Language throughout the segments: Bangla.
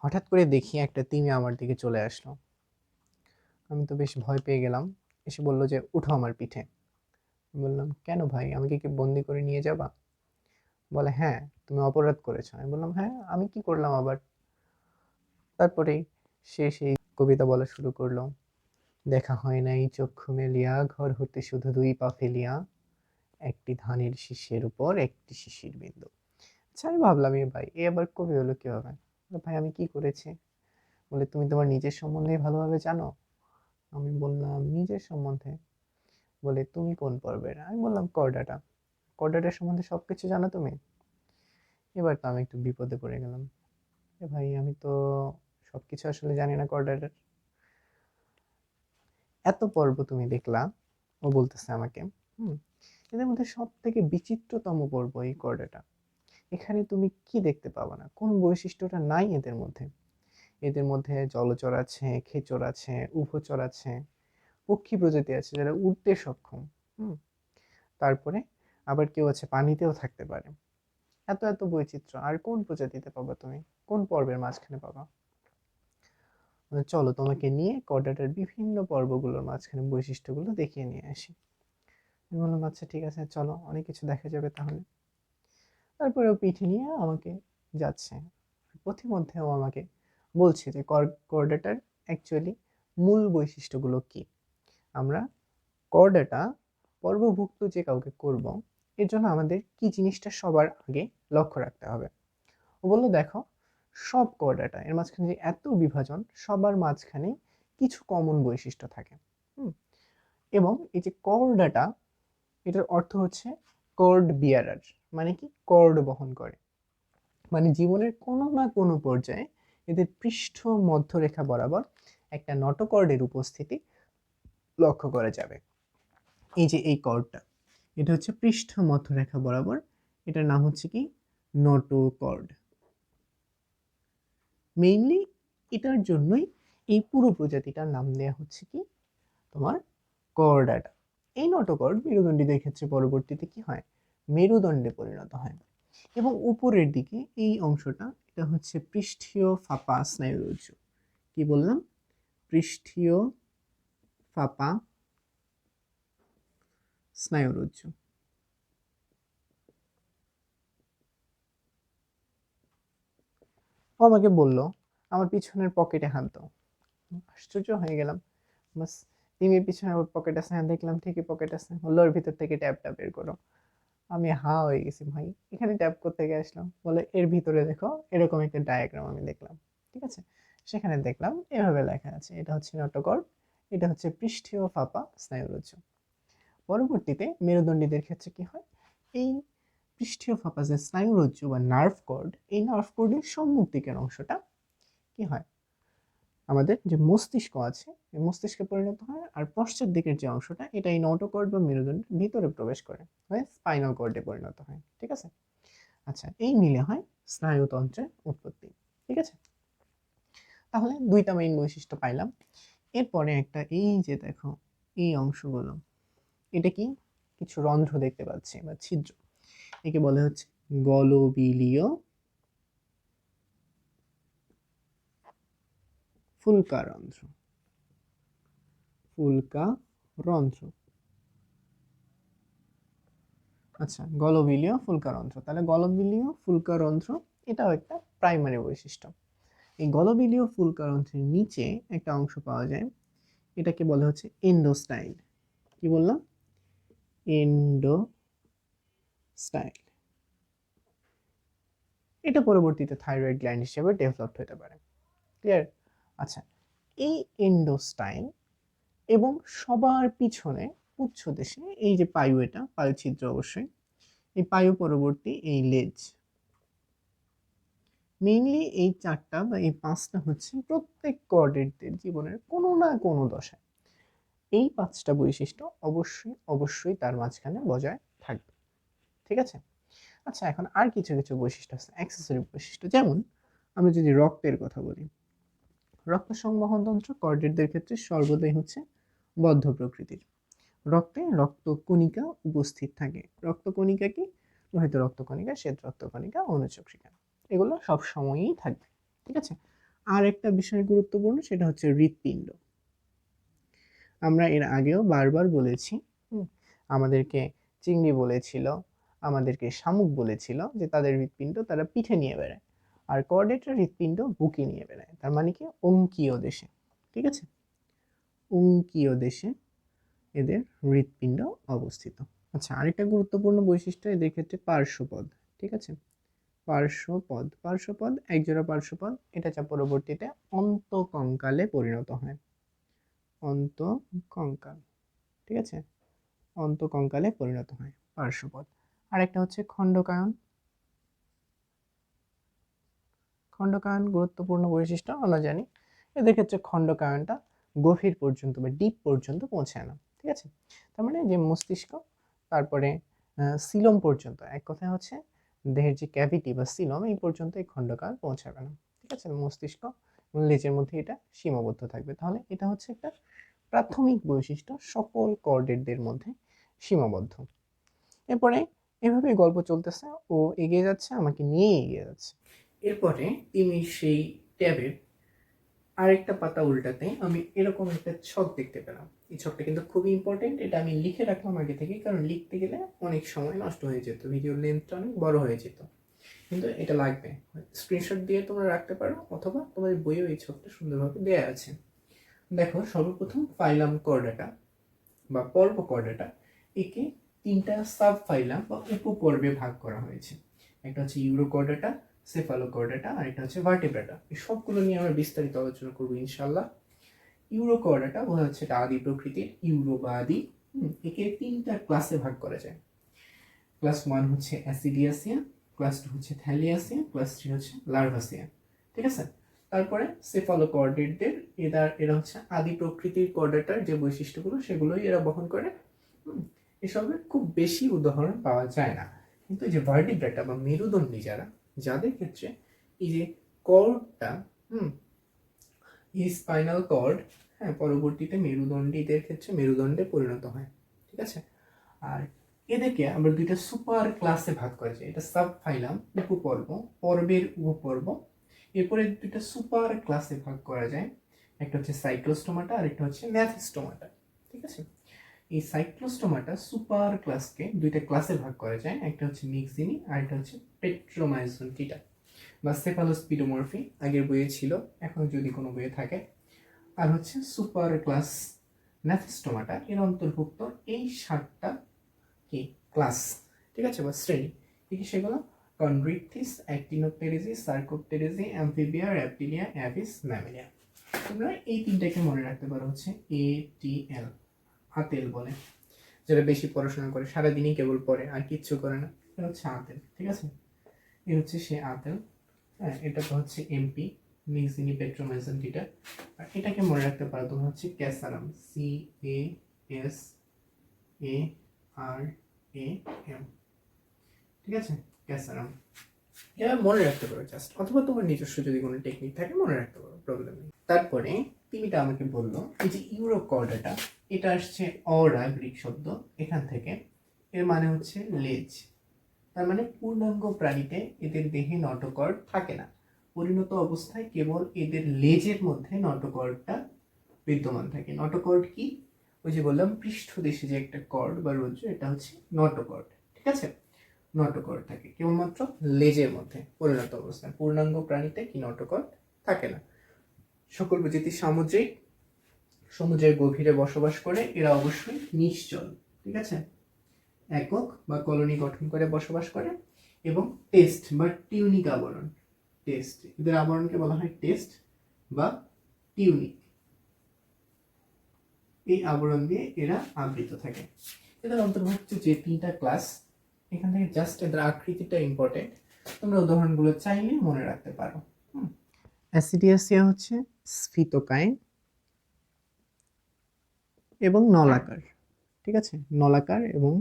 হঠাৎ করে দেখি একটা তিমি আমার দিকে চলে আসলো। আমি তো বেশ ভয় পেয়ে গেলাম। এসে বলল যে, "উঠো আমার পিঠে।" আমি বললাম, "কেন ভাই? আমাকে কি বন্দি করে নিয়ে যাবা?" বলে, "হ্যাঁ, তুমি অপরাধ করেছো।" আমি বললাম, "হ্যাঁ, আমি কি করলাম আবার?" তারপরেই সে সেই কবিতা বলা শুরু করলো। দেখা হয় নাই চক্ষু মেলিয়া, ঘর হতে শুধু ২ পা ফেলিয়া, একটি ধানের শীষের উপর একটি শিশির বিন্দু। আচ্ছা, আমি ভাবলাম, এ ভাই এ আবার কবি হলো কিভাবে? বলে, ভাই আমি কি করেছি? বলে, তুমি তোমার নিজের সম্বন্ধে ভালোভাবে জানো? আমি বললাম, নিজের সম্বন্ধে? বলে, তুমি কোন পর্বের? আমি বললাম, কর্ডাটা। কর্ডাটার সম্বন্ধে সবকিছু জানো তুমি? এবার তো আমি একটু বিপদে পড়ে গেলাম। এ ভাই আমি তো সবকিছু আসলে জানি না কর্ডাটার। এত পর্ব তুমি দেখলা, ও বলতেছে আমাকে। হুম, এদের মধ্যে সব থেকে বিচিত্রতম পর্ব এই কর্ডাটা। এখানে তুমি কি দেখতে পাবা না? কোন বৈশিষ্ট্যটা নাই এদের মধ্যে? এদের মধ্যে জলচর আছে, খেচর আছে, উভচর আছে, পক্ষী প্রজাতি আছে যারা উড়তে সক্ষম। হুম, তারপরে আবার কেউ আছে পানিতেও থাকতে পারে। এত এত বৈচিত্র্য আর কোন প্রজাতিতে পাবা তুমি? কোন পর্বের মাঝখানে পাবা? চলো তোমাকে নিয়ে কর্ডাটার বিভিন্ন পর্বগুলোর মাঝখানে বৈশিষ্ট্যগুলো দেখিয়ে নিয়ে আসি। আমি বললাম, আচ্ছা ঠিক আছে, চলো, অনেক কিছু দেখা যাবে তাহলে। তারপরে ও পিঠে নিয়ে আমাকে যাচ্ছে। পথিমধ্যে ও আমাকে বলছে যে কর্ডাটার অ্যাকচুয়ালি মূল বৈশিষ্ট্যগুলো কি। আমরা কর্ডাটা পর্বভুক্ত যে কাউকে করব, এর জন্য আমাদের কি জিনিসটা সবার আগে লক্ষ্য রাখতে হবে। ও বললো, দেখো, সব কর্ডাটা এর মাঝখানে যে এত বিভাজন, সবার মাঝখানে কিছু কমন বৈশিষ্ট্য থাকে। হুম, এবং এই যে কর্ডাটা, এটার অর্থ হচ্ছে কর্ড বিয়ারার। মানে কি? কর্ড বহন করে। মানে জীবনের কোনো না কোনো পর্যায়ে এদের পৃষ্ঠ মধ্যরেখা বরাবর একটা নটোকর্ডের উপস্থিতি লক্ষ্য করা যাবে। এই যে এই কর্ডটা, এটা হচ্ছে পৃষ্ঠ মধ্যরেখা বরাবর, এটার নাম হচ্ছে কি? নোটোকর্ড। মেইনলি এটার জন্যই এই পুরো প্রজাতিটার নাম দেয়া হচ্ছে কি? তোমার কর্ডাটা। এই নোটোকর্ড মেরুদণ্ডীদের ক্ষেত্রে পরবর্তীতে কি হয়? মেরুদণ্ডে পরিণত হয়। এবং উপরের দিকে এই অংশটা, এটা হচ্ছে পৃষ্ঠীয় ফাঁপা স্নায়ুরজ্জু। কি বললাম? পৃষ্ঠীয় ফাঁপা স্নায়ুরজ্জু। ও আমাকে বলল, আমার পিছনের পকেটে হাত দাও। আশ্চর্য হয়ে গেলাম। বাস, তিমির পিছনে ওর পকেট আছে, হ্যাঁ দেখলাম ঠিকই পকেট আছে। বললো, ওর ভিতর থেকে ট্যাবটা বের করো। আমি হা হয়ে গেছি, ভাই এখানে ট্যাব করতে গিয়ে আসলাম? বলে, এর ভিতরে দেখো, এরকম একটা ডায়াগ্রাম আমি দেখলাম। ঠিক আছে, সেখানে দেখলাম এভাবে লেখা আছে, এটা হচ্ছে নটোকর্ড, এটা হচ্ছে পৃষ্ঠীয় ফাঁপা স্নায়ুরজ্জু। পরবর্তীতে মেরুদণ্ডীদের ক্ষেত্রে কি হয়? এই পৃষ্ঠীয় ফাঁপা যে স্নায়ুরজ্জু বা নার্ভ কর্ড, এই নার্ভ কর্ডের সম্মুখ দিকের অংশটা কি হয়? আমাদের যে মস্তিষ্ক আছে, এই মস্তিষ্কে পরিণত হয়। আর পশ্চাৎ দিকের যে অংশটা, এটা এই নোটোকর্ড বা মেরুদণ্ডের ভিতরে প্রবেশ করে, হয়ে স্পাইনাল কর্ডে পরিণত হয়। ঠিক আছে, আচ্ছা, এই মিলে হয় স্নায়ুতন্ত্রের উৎপত্তি। ঠিক আছে, তাহলে দুইটা মেইন বৈশিষ্ট্য পাইলাম। এরপরে একটা, এই যে দেখো এই অংশগুলো, এটা কি? কিছু রন্ধ্র দেখতে পাচ্ছি বা ছিদ্র। একে বলে হচ্ছে গলবিলীয় ফুলকারন্ধ্র। ফুলকারন্ধ্র। আচ্ছা, গলবিলীয় ফুলকারন্ধ্র। তাহলে গলবিলীয় ফুলকারন্ধ্র এটাও একটা প্রাইমারি বৈশিষ্ট্য। এই গলবিলীয় ফুলকারন্ধ্রের নিচে একটা অংশ পাওয়া যায়, এটাকে বলা হচ্ছে এন্ডোস্টাইল। কি বললাম? এন্ডোস্টাইল। এটা পরবর্তীতে থাইরয়েড গ্ল্যান্ড হিসেবে ডেভেলপড হতে পারে। ক্লিয়ার? আচ্ছা, এই এন্ডোস্টাইল এবং সবার পিছনে উচ্চ দেশে এই যে পায়ু, এটা পায়ু ছিদ্র অবশ্যই, এই পায়ু পরবর্তী এই লেজ, মেইনলি এই চারটা বা এই পাঁচটা হচ্ছে প্রত্যেক কর্ডেটদের জীবনের কোনো না কোনো দশায় এই পাঁচটা বৈশিষ্ট্য অবশ্যই অবশ্যই তার মাঝখানে বজায় থাকবে। ঠিক আছে, আচ্ছা, এখন আর কিছু কিছু বৈশিষ্ট্য আছে, অ্যাক্সেসরি বৈশিষ্ট্য। যেমন আমরা যদি রক্তের কথা বলি, রক্ত সংবহন তন্ত্র কর্ডেটদের ক্ষেত্রে সর্বদাই হচ্ছে বদ্ধ প্রকৃতির। রক্তে রক্তকণিকা উপস্থিত থাকে। রক্তকণিকা কি? লোহিত রক্তকণিকা, শ্বেত রক্তকণিকা, অনুচক্রিকা, এগুলো সব সময়ই থাকবে। ঠিক আছে, আর একটা বিষয় গুরুত্বপূর্ণ, সেটা হচ্ছে হৃৎপিণ্ড। আমরা এর আগেও বারবার বলেছি, আমাদেরকে চিংড়ি বলেছিল, আমাদেরকে শামুক বলেছিল যে তাদের হৃৎপিণ্ড তারা পিঠে নিয়ে বেড়ায়, আর কর্ডেটের হৃৎপিণ্ড বুকে নিয়ে বেড়ায়। তার মানে কি, অঙ্কীয় দেশে, ঠিক আছে, অঙ্কীয় দেশে এদের হৃৎপিণ্ড অবস্থিত। আচ্ছা, আরেকটা গুরুত্বপূর্ণ বৈশিষ্ট্য এদের ক্ষেত্রে পার্শ্বপদ, ঠিক আছে, পার্শ্বপদ একজোড়া পার্শ্বপদ, এটা যা পরবর্তীতে অন্তকঙ্কালে পরিণত হয়, অন্তকঙ্কাল, ঠিক আছে, অন্তকঙ্কালে পরিণত হয় পার্শ্বপদ। আরেকটা হচ্ছে খণ্ডকায়ন। খণ্ডকায়ন গুরুত্বপূর্ণ বৈশিষ্ট্য আমরা জানি, এদের ক্ষেত্রে খণ্ডকায়নটা গভীর পর্যন্ত বা ডিপ পর্যন্ত পৌঁছায় না, ঠিক আছে। তার মানে যে মস্তিষ্ক, তারপরে সিলম পর্যন্ত, এক কথায় হচ্ছে দেহের যে ক্যাভিটি বা সিলম, এই পর্যন্ত এই খণ্ডকায়ন পৌঁছাবে না, ঠিক আছে। মস্তিষ্ক এবং লেজের মধ্যে এটা সীমাবদ্ধ থাকবে। তাহলে এটা হচ্ছে একটা প্রাথমিক বৈশিষ্ট্য, সকল কর্ডেটদের মধ্যে সীমাবদ্ধ। এরপরে এভাবে গল্প চলতেছে, ও এগিয়ে যাচ্ছে, আমাকে নিয়ে এগিয়ে যাচ্ছে। এরপরে তিনি সেই ট্যাবের আরেকটা পাতা উল্টাতে আমি এরকম একটা ছক দেখতে পেলাম। এই ছকটা কিন্তু খুবই ইম্পর্টেন্ট, এটা আমি লিখে রাখলাম আগে থেকে, কারণ লিখতে গেলে অনেক সময় নষ্ট হয়ে যেত, ভিডিওর লেন্থটা অনেক বড় হয়ে যেত, কিন্তু এটা লাগবে। স্ক্রিনশট দিয়ে তোমরা রাখতে পারো, অথবা তোমাদের বইয়েও এই ছকটা সুন্দরভাবে দেয়া আছে। দেখো, সর্বপ্রথম ফাইলাম কর্ডাটা বা পর্ব কর্ডাটা, একে তিনটা সাব ফাইলাম বা উপপর্বে ভাগ করা হয়েছে। একটা হচ্ছে ইউরোকর্ডাটা, সেফালোকর্ডাটা, আর একটা হচ্ছে ভার্টেব্রাটা। এই সবগুলো নিয়ে আমরা বিস্তারিত আলোচনা করবো ইনশাল্লাহ। ইউরোকর্ডাটা বোঝা হচ্ছে এটা আদি প্রকৃতির, ইউরো বা আদি। একে তিনটা ক্লাসে ভাগ করা যায়। ক্লাস 1 হচ্ছে অ্যাসিডিয়াসিয়া, ক্লাস 2 হচ্ছে থ্যালিয়াসিয়া, ক্লাস 3 হচ্ছে লার্ভাসিয়া, ঠিক আছে। তারপরে সেফালোকর্ডেটদের, এরা হচ্ছে আদি প্রকৃতির কর্ডাটার যে বৈশিষ্ট্যগুলো সেগুলোই এরা বহন করে। এসবের খুব বেশি উদাহরণ পাওয়া যায় না, কিন্তু এই যে ভার্টিব্রেটা বা মেরুদণ্ডী যাদের ক্ষেত্রে এই যে কর্ডটা, এই স্পাইনাল কর্ড, হ্যাঁ, পরবর্তীতে মেরুদণ্ডীদের ক্ষেত্রে মেরুদণ্ডে পরিণত হয়, ঠিক আছে। আর এদেরকে আমরা দুইটা সুপার ক্লাসে ভাগ করা যায়, এটা সাব ফাইলাম, উপপর্ব, পর্বের উপপর্ব। এরপরে দুইটা সুপার ক্লাসে ভাগ করা যায়, একটা হচ্ছে সাইক্লোস্টোমাটা আর একটা হচ্ছে ন্যাথিস্টোমাটা, ঠিক আছে। এই সাইক্লোস্টোমাটা সুপার ক্লাসকে দুইটা ক্লাসে ভাগ করা যায়, একটা হচ্ছে মিক্সিনি আর একটা হচ্ছে পেট্রোমাইজোন্টিটা বা সেফালোস্পিডোমরফি, আগের বইয়ে ছিল, এখন যদি কোনো বইয়ে থাকে। আর হচ্ছে সুপার ক্লাস ন্যাথিস্টোমাটা, এর অন্তর্ভুক্ত এই 7টা কি ক্লাস, ঠিক আছে, বা শ্রেণী। কি সেগুলো? Chondrichthyes, Actinopterygii, Sarcopterygii, Amphibia, Reptilia, Aves, Mammalia. তোমরা এই তিনটাকে মনে রাখতে পারো হচ্ছে ATL, আতেল বলে, যারা বেশি পড়াশোনা করে, সারাদিনই কেবল পড়ে আর কিচ্ছু করে না, এটা হচ্ছে আতেল, ঠিক আছে। এ হচ্ছে সে আতেল, হ্যাঁ। এটা তো হচ্ছে MP, মিক্সিনি পেট্রোমাইজোন্টিটা। আর এটাকে মনে রাখতে পারো তোমরা হচ্ছে ক্যাসারাম, CASARAM, ঠিক আছে, ক্যাসারাম। এটা মনে রাখতে পারো জাস্ট, অথবা তোমার নিজস্ব যদি কোনো টেকনিক থাকে মনে রাখতে পারো, প্রবলেম নেই। তারপরে তিমিটা আমাকে বললো এই যে ইউরোকর্ডাটা, এটা আসছে অরা, গ্রিক শব্দ, এখান থেকে। এর মানে হচ্ছে লেজ। তার মানে পূর্ণাঙ্গ প্রাণীতে এদের দেহে নটোকর্ড থাকে না, পরিণত অবস্থায় কেবল এদের লেজের মধ্যে নটোকর্ডটা বিদ্যমান থাকে। নটোকর্ড কি? ওই যে বললাম পৃষ্ঠদেশে যে একটা কর্ড বা রজ্জু, এটা হচ্ছে নটোকর্ড, ঠিক আছে। নটোকর্ড থাকে কেবলমাত্র লেজের মধ্যে পরিণত অবস্থায়, পূর্ণাঙ্গ প্রাণীতে কি নটোকর্ড থাকে না। সকল প্রজাতি সামুদ্রিক, সমুদ্রের গভীরে বসবাস করে, এরা অবশ্যই নিশ্চল, ঠিক আছে, একক বা কলোনি গঠন করে বসবাস করে, এবং টেস্ট বা টিউনিক আবরণ, টেস্ট, এদের আবরণকে বলা হয় টেস্ট বা টিউনিক। এই আবরণ দিয়ে এরা আবৃত থাকে। এদের অন্তর্ভুক্ত যে তিনটা ক্লাস, এখান থেকে জাস্ট এদের আকৃতিটা ইম্পর্টেন্ট, তোমরা উদাহরণগুলো চাইলে মনে রাখতে পারো। অ্যাসিডিয়াসিয়া হচ্ছে স্ফীতকায় এবং নলাকার, ঠিক আছে, নলাকার এবং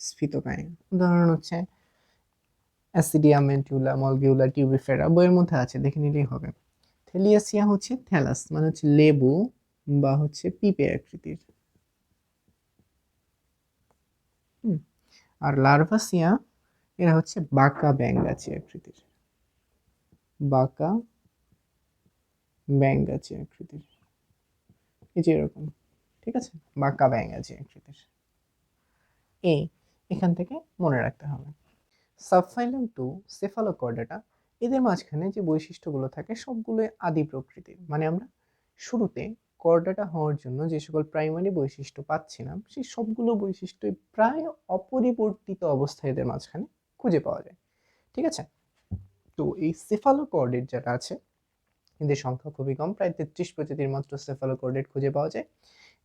স্ফীতকায়। উদাহরণ হচ্ছে অ্যাসিডিয়া, মেন্টিউলা, মলগিউলা, টিউবিফেরা, বইয়ের মধ্যে আছে, দেখে নিলেই হবে। থেলিয়াসিয়া হচ্ছে থ্যালাস, মানে হচ্ছে লেবু বা হচ্ছে পিঁপে আকৃতির। আর লার্ভাসিয়া, এরা হচ্ছে বাঁকা ব্যাঙাচি আকৃতির, বাঁকা ব্যাঙগাচি আকৃতির, এই যে এরকম, ঠিক আছে, বাঁকা ব্যাঙগাচি আকৃতির। এই এখান থেকে মনে রাখতে হবে। সাবফাইলাম টু সেফালোকর্ডাটা, এদের মাঝখানে যে বৈশিষ্ট্যগুলো থাকে সবগুলোই আদি প্রকৃতির, মানে আমরা শুরুতে কর্ডাটা হওয়ার জন্য যে সকল প্রাইমারি বৈশিষ্ট্য পাচ্ছিলাম সেই সবগুলো বৈশিষ্ট্যই প্রায় অপরিবর্তিত অবস্থায় এদের মাঝখানে খুঁজে পাওয়া যায়, ঠিক আছে। তো এই সেফালোকর্ডেট যারা আছে এদের সংখ্যা খুবই কম, প্রায় 33 প্রজাতির মাত্র সেফালোকর্ডেট খুঁজে পাওয়া যায়।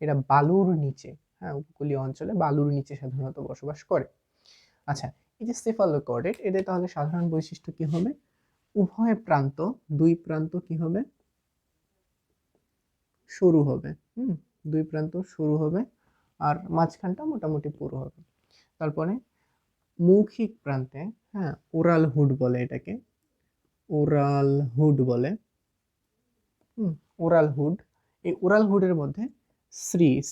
এরা বালুর নিচে, হ্যাঁ, উপকূলীয় অঞ্চলে বালুর নিচে সাধারণত বসবাস করে। আচ্ছা, এই যে সেফালোকর্ডেট, এদের তাহলে সাধারণ বৈশিষ্ট্য কি হবে? উভয় প্রান্ত, দুই প্রান্ত কি হবে? সরু হবে। দুই প্রান্ত সরু হবে, আর মাঝখানটা মোটামুটি পুরো হবে। তারপরে মৌখিক প্রান্তে, হ্যাঁ, ওরাল হুড বলে এটাকে, ওরাল হুড বলে। ওরাল হুড, এই ওরাল হুডের মধ্যে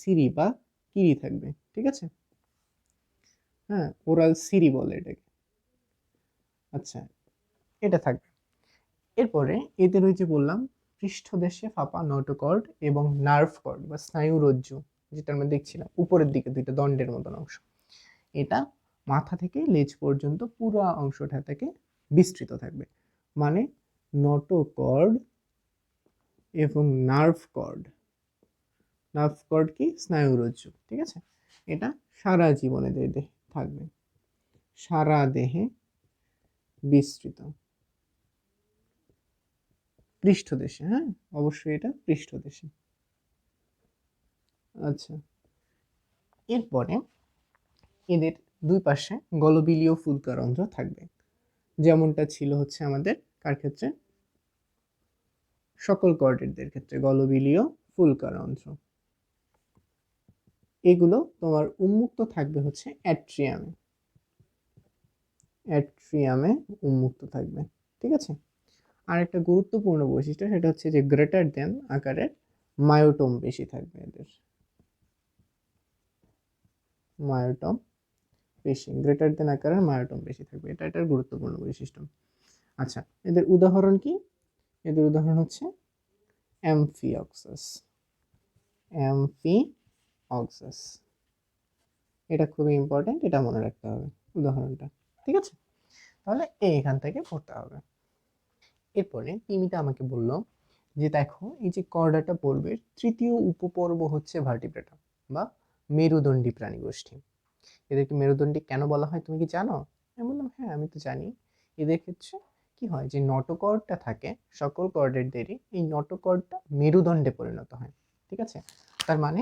সিরি বা কিরি থাকবে, ঠিক আছে, হ্যাঁ, ওরাল সিরি বলে এটাকে। আচ্ছা, এটা থাকবে। এরপরে এদের ওই যে বললাম পৃষ্ঠদেশে ফাঁপা নোটোকর্ড এবং নার্ভ কর্ড বা স্নায়ুরজ্জু, যেটা আমরা দেখছিলাম উপরের দিকে দুইটা দণ্ডের মতন অংশ, এটা মাথা থেকে লেজ পর্যন্ত পুরো অংশটা থেকে বিস্তৃত থাকবে। মানে নোটোকর্ড এবং নার্ভ কর্ড, নার্ভ কর্ড কি? স্নায়ুরজ্জু, ঠিক আছে। এটা সারা জীবনে দেহে থাকবে, সারা দেহে বিস্তৃত, পৃষ্ঠদেশে, হ্যাঁ, অবশ্যই এটা পৃষ্ঠদেশে। আচ্ছা, এরপরে এদের দুই পাশে গলবিলীয় ফুলকারন্ধ্র থাকবে, যেমনটা ছিল হচ্ছে আমাদের কার ক্ষেত্রে? সকল কর্ডেটদের ক্ষেত্রে গলবিলীয় ফুলকারন্ধ্র। এগুলো তোমার উন্মুক্ত থাকবে হচ্ছে অ্যাট্রিয়ামে, অ্যাট্রিয়ামে উন্মুক্ত থাকবে, ঠিক আছে। আর একটা গুরুত্বপূর্ণ বৈশিষ্ট্য সেটা হচ্ছে যে গ্রেটার দেন আকারের মায়োটোম বেশি থাকবে এদের, মায়োটোম বেশি, গ্রেটার দেন আকারের মায়োটোম বেশি থাকবে, এটা এটার গুরুত্বপূর্ণ বৈশিষ্ট্য। আচ্ছা, এদের উদাহরণ কি? এদের উদাহরণ হচ্ছে অ্যামফিঅক্সাস, অ্যামফিঅক্সাস, এটা খুবই ইম্পর্টেন্ট, এটা মনে রাখতে হবে উদাহরণটা, ঠিক আছে। তাহলে এখান থেকে পড়তে হবে। এরপরে তিমিটা আমাকে বলল যে দেখো এই যে কর্ডাটা পর্বের তৃতীয় উপপর্ব হচ্ছে ভার্টিব্রেটা বা মেরুদণ্ডী প্রাণী গোষ্ঠী। এদেরকে মেরুদণ্ডী কেন বলা হয় তুমি কি জানো? আমি বললাম হ্যাঁ আমি তো জানি। এদের ক্ষেত্রে কি হয় যে নটোকর্ডটা থাকে সকল কর্ডেটদেরই, এই নটোকর্ডটা মেরুদণ্ডে পরিণত হয়, ঠিক আছে। তার মানে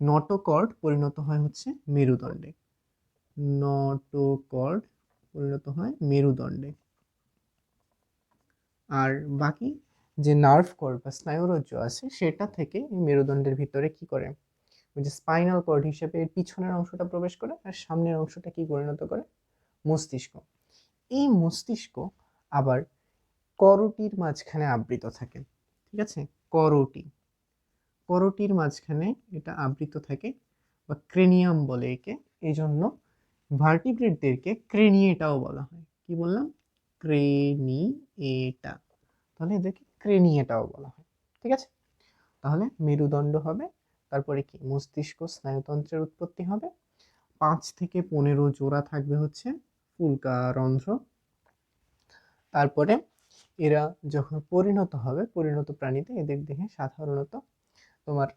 নটোকর্ড পরিণত হয় হচ্ছে মেরুদণ্ডে, নটোকর্ড পরিণত হয় মেরুদণ্ডে। আর বাকি যে নার্ভ কর্ড বা স্নায়ুরজ্জু আছে সেটা থেকে এই মেরুদণ্ডের ভিতরে কি করে, ওই যে স্পাইনাল কর্ড হিসেবে এর পিছনের অংশটা প্রবেশ করে, আর সামনের অংশটা কি পরিণত করে? মস্তিষ্ক। এই মস্তিষ্ক আবার করটির মাঝখানে আবৃত থাকে, ঠিক আছে, করটি, করটির মাঝখানে এটা আবৃত থাকে বা ক্রেনিয়াম বলে একে, এই জন্য ভার্টিব্রেটদেরকে ক্রেনিয়েটাও বলা হয়। কি বললাম? ক্রেনিয়েটা, তাহলে এদেরকে ক্রেনিয়েটাও বলা হয়, ঠিক আছে। তাহলে মেরুদণ্ড হবে, তারপরে কি মস্তিষ্ক স্নায়ুতন্ত্রের উৎপত্তি হবে, 5 থেকে 15 জোড়া থাকবে হচ্ছে ফুলকারন্ধ্র। তারপরে এরা যখন পরিণত হবে, পরিণত প্রাণীতে এদের দেহে সাধারণত তোমার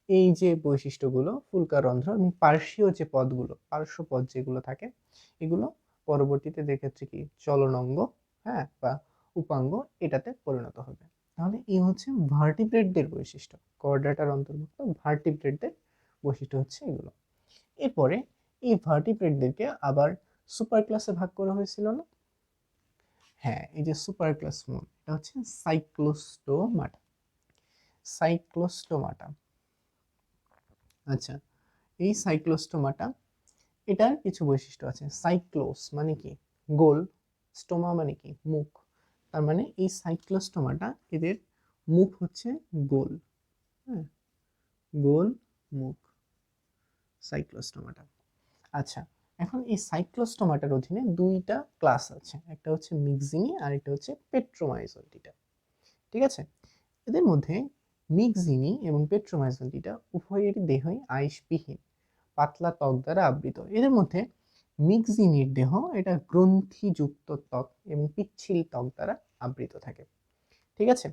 এই যে বৈশিষ্ট্যগুলো ফুলকারন্ধ্র এবং পার্শ্বীয় যে পদগুলো, পার্শ্ব পদ যেগুলো থাকে, এগুলো পরবর্তীতে দেখেছি কি চলনাঙ্গ, হ্যাঁ, বা উপাঙ্গ, এটাতে পরিণত হবে। তাহলে এই হচ্ছে ভার্টিব্রেটদের বৈশিষ্ট্য, কর্ডাটার অন্তর্ভুক্ত ভার্টিব্রেটদের বৈশিষ্ট্য হচ্ছে এগুলো। এরপরে এই ভার্টিব্রেটদেরকে আবার সুপার ক্লাসে ভাগ করা হয়েছিল না? হ্যাঁ, এই যে সুপার ক্লাস এটা হচ্ছে সাইক্লোস্টোমাটা, সাইক্লোস্টোমাটা। আচ্ছা, এই সাইক্লোস্টোমাটা, এটার কিছু বৈশিষ্ট্য আছে। সাইক্লোস মানে কি? গোল, স্টোমা মানে কি? মুখ। তার মানে এই সাইক্লোস্টোমাটা এদের মুখ হচ্ছে গোল, হ্যাঁ, গোল মুখ, সাইক্লোস্টোমাটা। আচ্ছা, এখন এই সাইক্লোস্টোমাটার অধীনে দুইটা ক্লাস আছে, একটা হচ্ছে মিক্সিনি আর একটা হচ্ছে পেট্রোমাইজোটিটা, ঠিক আছে। এদের মধ্যে মিক্সিনি এবং পেট্রোমাইজোন্টিটা উভয়েরই দেহই আঁশবিহীন পাতলা ত্বক দ্বারা আবৃত। এদের মধ্যে মিক্সিনির দেহ এটা গ্রন্থিযুক্ত ত্বক এবং পিচ্ছিল ত্বক দ্বারা আবৃত থাকে। ঠিক আছে,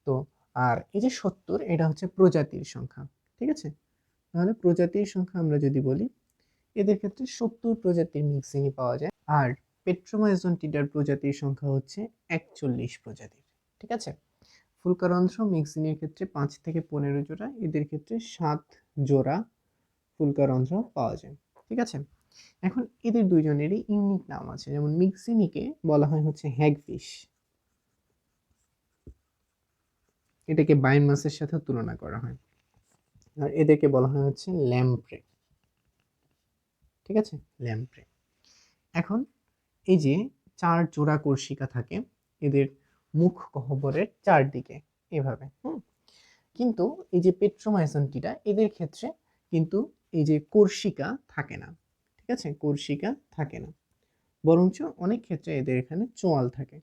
তো আর এই যে 70 এটা হচ্ছে প্রজাতির সংখ্যা। ঠিক আছে, তাহলে প্রজাতির সংখ্যা আমরা যদি বলি, এদের ক্ষেত্রে 70 প্রজাতির মিক্সিনি পাওয়া যায়। আর পেট্রোমাইজোন্টিডার প্রজাতির সংখ্যা হচ্ছে 41 প্রজাতির। ঠিক আছে, ফুলকারন্ধ্র মিক্সিনির ক্ষেত্রে 5 থেকে 15 জোড়া, এদের ক্ষেত্রে 7 জোড়া ফুলকারন্ধ্র পাওয়া যায়। ঠিক আছে, এখন এদের দুইজনেরই ইউনিক নাম আছে। যেমন মিক্সিনিকে বলা হয় হচ্ছে হ্যাগফিশ, এটাকে বাইন মাছের সাথে তুলনা করা হয়। আর এদেরকে বলা হয় হচ্ছে ল্যাম্প্রে। ঠিক আছে, ল্যাম্প্রে। এখন এই যে 4 জোড়া কোর্সিকা থাকে এদের মুখ গহ্বরের চারদিকে এভাবে। কিন্তু এই যে পেট্রোমাইজোন্টিডা এদের ক্ষেত্রে কিন্তু এই যে কোর্সিকা থাকে না। ঠিক আছে, কোর্সিকা থাকে না, বরঞ্চ অনেক ক্ষেত্রে এদের এখানে চোয়াল থাকে।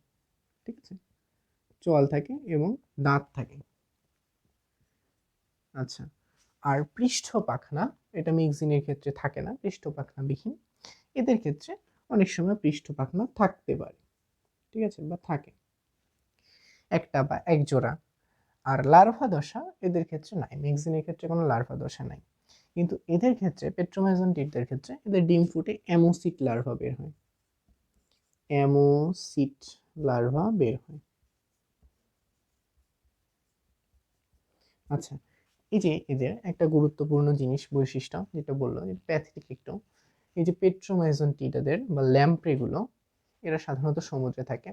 ঠিক আছে, চোয়াল থাকে এবং দাঁত থাকে। আচ্ছা, আর পৃষ্ঠ পাখনা এটা মিক্সিনের ক্ষেত্রে থাকে না, পৃষ্ঠ পাখনা বিহীন। এদের ক্ষেত্রে অনেক সময় পৃষ্ঠ পাখনা থাকতে পারে। ঠিক আছে, বা থাকে একটা বা এক জোড়া। আর লার্ভা দশা এদের ক্ষেত্রে নাই, মিক্সিনের ক্ষেত্রে কোনো লার্ভা দশা নাই। কিন্তু এদের ক্ষেত্রে পেট্রোমাইজোন্টিডদের ক্ষেত্রে এদের ডিম ফুটে অ্যামোসিট লার্ভা বের হয়, অ্যামোসিট লার্ভা বের হয়। আচ্ছা, এই যে এদের একটা গুরুত্বপূর্ণ জিনিস বৈশিষ্ট্য যেটা বললো যে প্যাথেটিক একটু, এই যে পেট্রোমাইজোন্টিডাদের বা ল্যাম্প্রেগুলো এরা সাধারণত সমুদ্রে থাকে,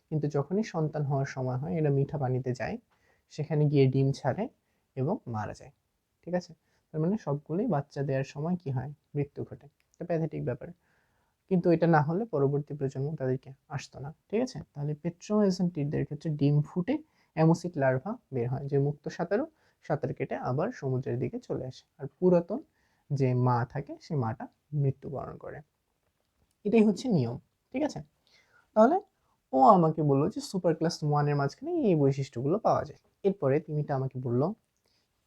কিন্তু যখনই সন্তান হওয়ার সময় হয় এরা মিঠা পানিতে যায়, সেখানে গিয়ে ডিম ছাড়ে এবং মারা যায়। ঠিক আছে, তার মানে সবগুলোই বাচ্চা দেওয়ার সময় কি হয়, মৃত্যু ঘটে। এটা প্যাথেটিক ব্যাপার, কিন্তু এটা না হলে পরবর্তী প্রজন্ম তাদেরকে আসতো না। ঠিক আছে, তাহলে পেট্রোমাইজোন্টিডদের ক্ষেত্রে ডিম ফুটে অ্যামোসিট লার্ভা বের হয়, যে মুক্ত সাঁতারু সাঁতার কেটে আবার সমুদ্রের দিকে চলে আসে, আর পুরাতন যে মা থাকে সেই মাটা মৃত্যুবরণ করে। এটাই হচ্ছে নিয়ম। ঠিক আছে, তাহলে ও আমাকে বললো যে সুপার ক্লাস 1-এর মাঝখানে এই বৈশিষ্ট্যগুলো পাওয়া যায়। এরপরে তিমিটা আমাকে বললো,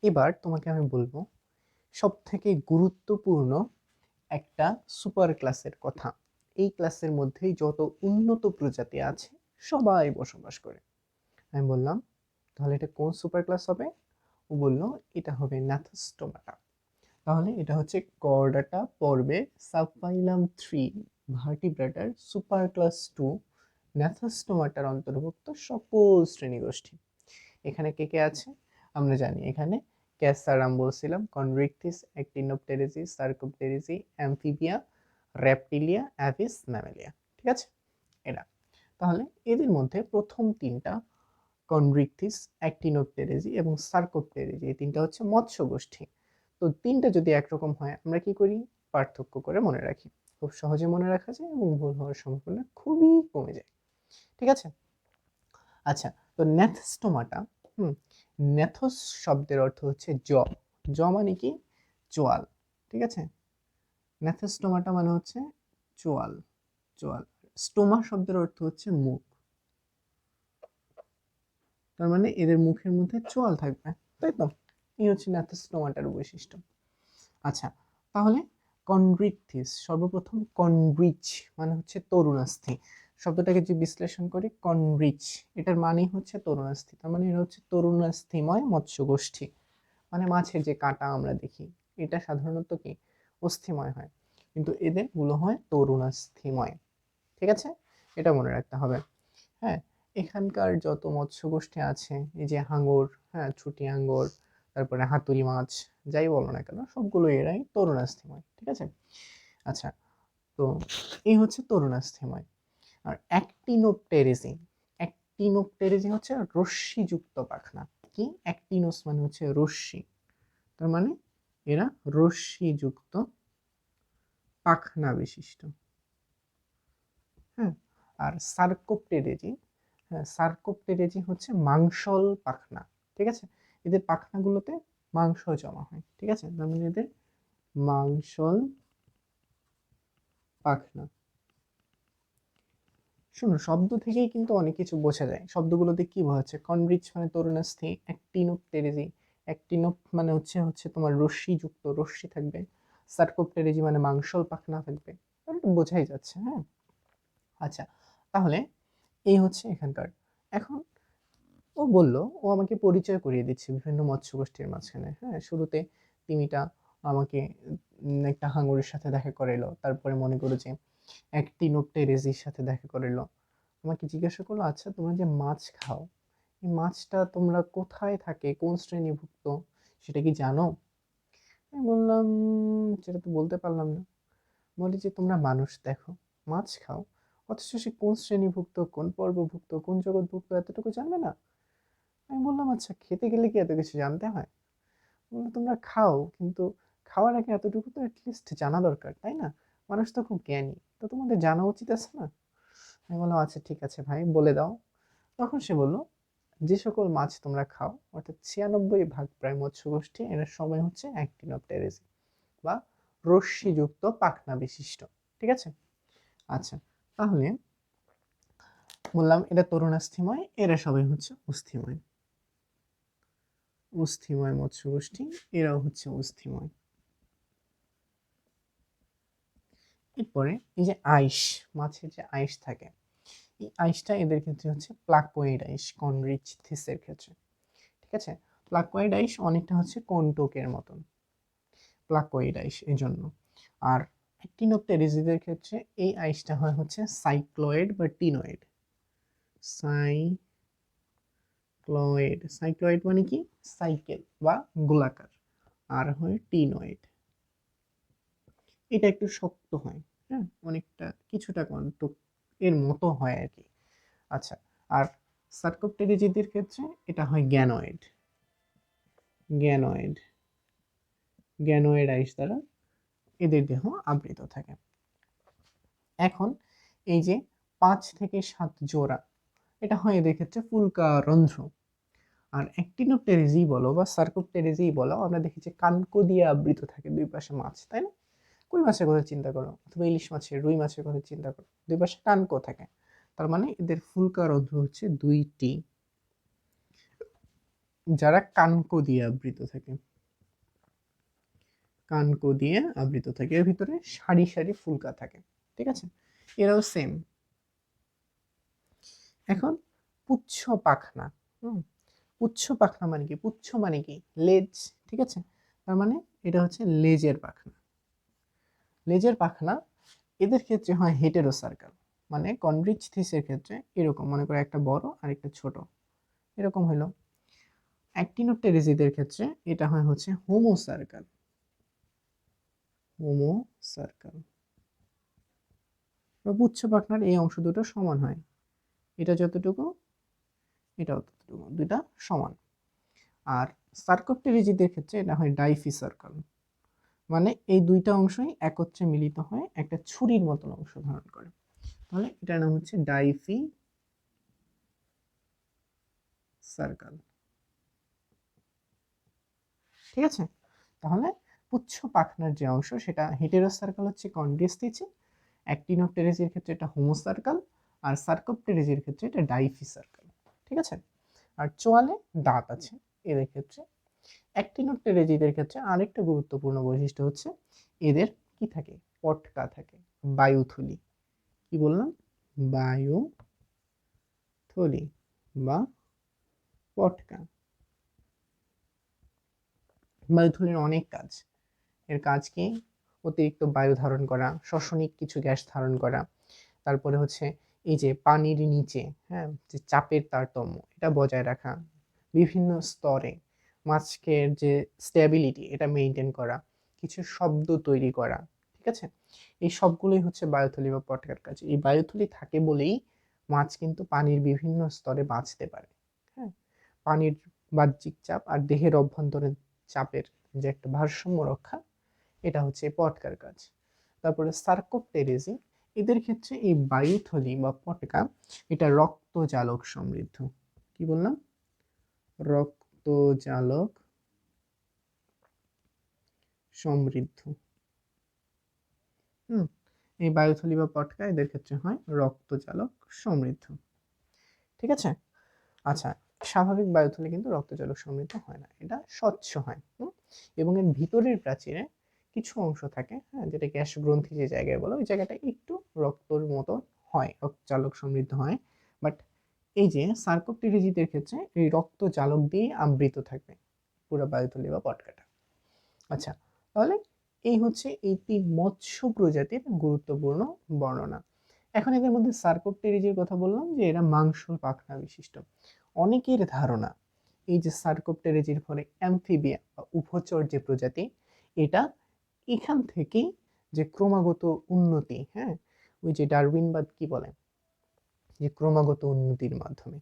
এবার তোমাকে আমি বলবো সব থেকে গুরুত্বপূর্ণ একটা সুপার ক্লাসের কথা। এই ক্লাসের মধ্যেই যত উন্নত প্রজাতি আছে সবাই বসবাস করে। আমি বললাম তাহলে এটা কোন সুপার ক্লাস হবে? ও বলল এটা হবে ন্যাথোস্টোমাটা। তাহলে এটা হচ্ছে কর্ডাটা পর্বে সাবফাইলাম 3 ভার্টিব্রেটার সুপার ক্লাস 2 ন্যাথোস্টোমাটার অন্তর্ভুক্ত সকল শ্রেণীগোষ্ঠী। এখানে কে কে আছে আমরা জানি, এখানে ক্যাসারাম বলছিলাম, Chondrichthyes, Actinopterygii, Sarcopterygii, Amphibia, Reptilia, Aves, Mammalia. ঠিক আছে, এরা। তাহলে এদের মধ্যে প্রথম তিনটা কনরিকথিস, অ্যাক্টিনোপটেরিজি এবং সার্কোপটেরিজি, এই তিনটা হচ্ছে মৎস্য গোষ্ঠী। তো তিনটা যদি একরকম হয় আমরা কি করি, পার্থক্য করে মনে রাখি, খুব সহজে মনে রাখা যায় এবং ভুল হওয়ার সম্ভাবনা খুবই কমে যায়। ঠিক আছে, আচ্ছা, তো ন্যাথস্টোমাটা, ন্যাথোস শব্দের অর্থ হচ্ছে জ, জ মানে কি, চোয়াল। ঠিক আছে, ন্যাথোস্টোমাটা মানে হচ্ছে চোয়াল, চোয়াল। স্টোমা শব্দের অর্থ হচ্ছে মুখ, তার মানে এদের মুখের মধ্যে চোয়াল থাকবে, তাই তো? এই হচ্ছে ন্যাথোস্টোমাটার বৈশিষ্ট্য। আচ্ছা, তাহলে কনরিকথিস, সর্বপ্রথম কনরিচ মানে হচ্ছে তরুণাস্থি। শব্দটাকে যে বিশ্লেষণ করি, কনরিচ এটার মানেই হচ্ছে তরুণাস্থি, তার মানে এটা হচ্ছে তরুণাস্থিময় মৎস্য গোষ্ঠী। মানে মাছের যে কাঁটা আমরা দেখি এটা সাধারণত কি অস্থিময় হয়, কিন্তু এদের গুলো হয় তরুণাস্থিময়। ঠিক আছে, এটা মনে রাখতে হবে। হ্যাঁ, এখানকার যত মৎস্য গোষ্ঠী আছে, এই যে হাঙর, হ্যাঁ ছুটি হাঙর, তারপরে হাতুড়ি মাছ, যাই বলো না কেন সবগুলো এরাই তরুণাস্থিময়। ঠিক আছে, আচ্ছা, তো এই হচ্ছে তরুণাস্থিময়। আর অ্যাক্টিনোপটেরিজি, অ্যাক্টিনোপটেরিজি হচ্ছে রশ্মিযুক্ত পাখনা। কি, অ্যাক্টিনোস মানে হচ্ছে রশ্মি, তার মানে এরা রশ্মিযুক্ত পাখনা বিশিষ্ট। হ্যাঁ, আর সার্কোপটেরিজি, হ্যাঁ সার্কোপটেরিজি হচ্ছে মাংসল পাখনা। ঠিক আছে, এদের পাখনাগুলোতে মাংস জমা হয়। ঠিক আছে, তার মানে এদের মাংসল পাখনা। শোনো, শব্দ থেকেই কিন্তু অনেক কিছু বোঝা যায়। শব্দগুলোতে কি বোঝাচ্ছে? কনরিচ মানে তরুণাস্থি, অ্যাক্টিনোপটেরিজি, অ্যাক্টিনোপ মানে হচ্ছে হচ্ছে তোমার রশ্মিযুক্ত, রশ্মি থাকবে। সার্কোপটেরিজি মানে মাংসল পাখনা থাকবে। তাহলে তো বোঝাই যাচ্ছে, হ্যাঁ। আচ্ছা, তাহলে এই হচ্ছে এখানকার। এখন ও বলল, ও আমাকে পরিচয় করিয়ে দিচ্ছে বিভিন্ন মৎস্য গোষ্ঠীর মাঝখানে, হ্যাঁ। শুরুতে তিমিটা আমাকে একটা হাঙরের সাথে দেখা করাইলো, তারপরে মনে করো যে অ্যাক্টিনোপটেরিজির সাথে দেখা করাইলো। আমাকে জিজ্ঞাসা করলো, আচ্ছা তোমরা যে মাছ খাও, এই মাছটা তোমরা কোথায় থাকে, কোন শ্রেণীভুক্ত, সেটা কি জানো? আমি বললাম, সেটা তো বলতে পারলাম না। বলি যে তোমরা মানুষ দেখো, মাছ খাও, অথচ সে কোন শ্রেণীভুক্ত, কোন পর্বভুক্ত, কোন জগৎভুক্ত এতটুকু জানবে না? আমি বললাম, আচ্ছা খেতে গেলে কি এত কিছু জানতে হয়? বললো, তোমরা খাও, কিন্তু খাওয়ার আগে এতটুকু তো অ্যাটলিস্ট জানা দরকার, তাই না? মানুষ তো খুব জ্ঞানী, তো তোমাদের জানা উচিত আছে না? আমি বললাম, আচ্ছা ঠিক আছে ভাই, বলে দাও। তখন সে বলল, যে সকল মাছ তোমরা খাও, অর্থাৎ 96 ভাগ প্রায় মৎস্য গোষ্ঠী, এরা সবাই হচ্ছে অ্যাক্টিনোপটেরিজি বা রশ্মিযুক্ত পাখনা বিশিষ্ট। ঠিক আছে? আচ্ছা, তাহলে বললাম এটা তরুণাস্থিময়, এরা সবাই হচ্ছে অস্থিময়। অস্থিময় মৎস্য গোষ্ঠী, এরাও হচ্ছে অস্থিময়। এরপরে এই যে আইস, মাছের যে আইস থাকে, এই আইসটা এদের ক্ষেত্রে হচ্ছে প্লাকোয়েড আইস, কনরিচ থিসের ক্ষেত্রে। ঠিক আছে? প্লাকোয়েড আইস অনেকটা হচ্ছে কোনটোকের মতন, প্লাকোয়েড আইস এই জন্য। আর অ্যাক্টিনোপটেরিজিদের ক্ষেত্রে এই আইসটা হয় হচ্ছে সাইক্লয়েড বা টিনয়েড। সাইক্লয়েড, সাইক্লয়েড মানে কি? সাইকেল বা গোলাকার। আর হয় টিনয়েড, এটা একটু শক্ত হয়, হ্যাঁ, অনেকটা কিছুটা কন্ত এর মতো হয় আর কি। আচ্ছা, আর সার্কোপটেরিজিদের ক্ষেত্রে এটা হয় গ্যানয়েড, গ্যানয়েড, গ্যানয়েড আইস দ্বারা এদের দেহ আবৃত থাকে। এখন এই যে 5 থেকে 7 জোড়া, এটা হয় এদের ক্ষেত্রে ফুলকা রন্ধ্র। আর অ্যাক্টিনোপটেরিজি বলো বা সার্কোপটেরিজি বলো, আমরা দেখি যে কানকো দিয়ে আবৃত থাকে দুই পাশে মাছ, তাই না? কই মাছের কথা চিন্তা করো, অথবা ইলিশ মাছের, রুই মাছের কথা চিন্তা করো, দুই পাশে কানকো থাকে। তার মানে এদের ফুলকা রন্ধ্র হচ্ছে 2টি, যারা কানকো দিয়ে আবৃত থাকে, কানকো দিয়ে আবৃত থাকে। এর ভিতরে সারি সারি ফুলকা থাকে। ঠিক আছে? এরাও সেম। এখন পুচ্ছ পাখনা। হুম, পুচ্ছ পাখনা মানে কি? পুচ্ছ মানে কি? লেজ। ঠিক আছে? তার মানে এটা হচ্ছে লেজের পাখনা। লেজের পাখনা এদের ক্ষেত্রে হয় হেটেরো সার্কেল, মানে কনরিচ থিসের ক্ষেত্রে এরকম, মনে করে একটা বড় আর একটা ছোট, এরকম হলো। অ্যাক্টিনোপটেরিজিদের ক্ষেত্রে এটা হয় হচ্ছে হোমো সার্কেল, হোমো সার্কেল। বা পুচ্ছ পাখনার এই অংশ দুটো সমান হয়, এটা যতটুকু, এটাও ততটুকু, দুইটা সমান। আর সার্কোপটেরিজিদের ক্ষেত্রে এটা হয় ডাইফি সার্কেল, মানে এই দুইটা অংশই একত্রে মিলিত হয় একটা ছুরির মতন অংশ ধারণ করে। তাহলে এটার নাম হচ্ছে ডাইফি সার্কেল। ঠিক আছে? তাহলে পুচ্ছ পাখনার যে অংশ সেটা হেটেরো সার্কেল হচ্ছে কন্ডিস্থিচি, অ্যাক্টিনোপটেরিজির ক্ষেত্রে এটা হোমো সার্কেল, আর সার্কোপটেরিজির ক্ষেত্রে এটা ডাইফি সার্কেল। ঠিক আছে? আর চোয়ালে দাঁত আছে এদের ক্ষেত্রে। অ্যাক্টিনোপটেরিজিদের ক্ষেত্রে আরেকটা গুরুত্বপূর্ণ বৈশিষ্ট্য হচ্ছে এদের কি থাকে? পটকা থাকে, বায়ুথলি। কি বললাম? বায়ুথলি বা পটকা। বায়ুথলির অনেক কাজ। এর কাজ কি? অতিরিক্ত বায়ু ধারণ করা, শ্বসনিক কিছু গ্যাস ধারণ করা, তারপরে হচ্ছে এই যে পানির নিচে, হ্যাঁ, যে চাপের তারতম্য এটা বজায় রাখা, বিভিন্ন স্তরে মাছকে যে স্টেবিলিটি এটা মেনটেন করা, কিছু শব্দ তৈরি করা। ঠিক আছে? এই সবগুলোই হচ্ছে বায়ুথলি বা পটকার কাজ। এই বায়ুথলি থাকে বলেই মাছ কিন্তু পানির বিভিন্ন স্তরে বাঁচতে পারে। হ্যাঁ, পানির বাহ্যিক চাপ আর দেহের অভ্যন্তরের চাপের যে একটা ভারসাম্য রক্ষা, এটা হচ্ছে পটকার কাজ। তারপরে সার্কোপটেরিজি, এদের ক্ষেত্রে এই বায়ুথলি বা পটকা এটা রক্তজালক সমৃদ্ধ। কি বললাম? রক্তজালক সমৃদ্ধ। হুম, এই বায়ুথলি বা পটকা এদের ক্ষেত্রে হয় রক্তচালক সমৃদ্ধ। ঠিক আছে। আচ্ছা, স্বাভাবিক বায়ুথলি কিন্তু রক্তচালক সমৃদ্ধ হয় না, এটা স্বচ্ছ হয়। এবং এর ভিতরের প্রাচীরে কিছু অংশ থাকে, হ্যাঁ, যেটা গ্যাস গ্রন্থি যে জায়গায় বলো, ওই জায়গাটা একটু রক্তর মতো হয়, রক্তচালক সমৃদ্ধ হয়। বাট এই যে সার্কোপটেরিজিদের ক্ষেত্রে এই রক্তচালক দিয়ে আবৃত থাকবে পুরো বায়ুথলি বা পটকাটা। আচ্ছা, তাহলে এই হচ্ছে এই 3 মৎস্য প্রজাতির গুরুত্বপূর্ণ বর্ণনা। এখন এদের মধ্যে সার্কোপটেরিজির কথা বললাম যে এরা মাংসল পাখনা বিশিষ্ট। অনেকের ধারণা এই যে সার্কোপটেরিজির ফলে অ্যামফিবিয়া বা উভচর যে প্রজাতি, এটা এখান থেকেই যে ক্রমাগত উন্নতি, হ্যাঁ, ওই যে ডারউইনবাদ কি বলে, যে ক্রমাগত উন্নতির মাধ্যমে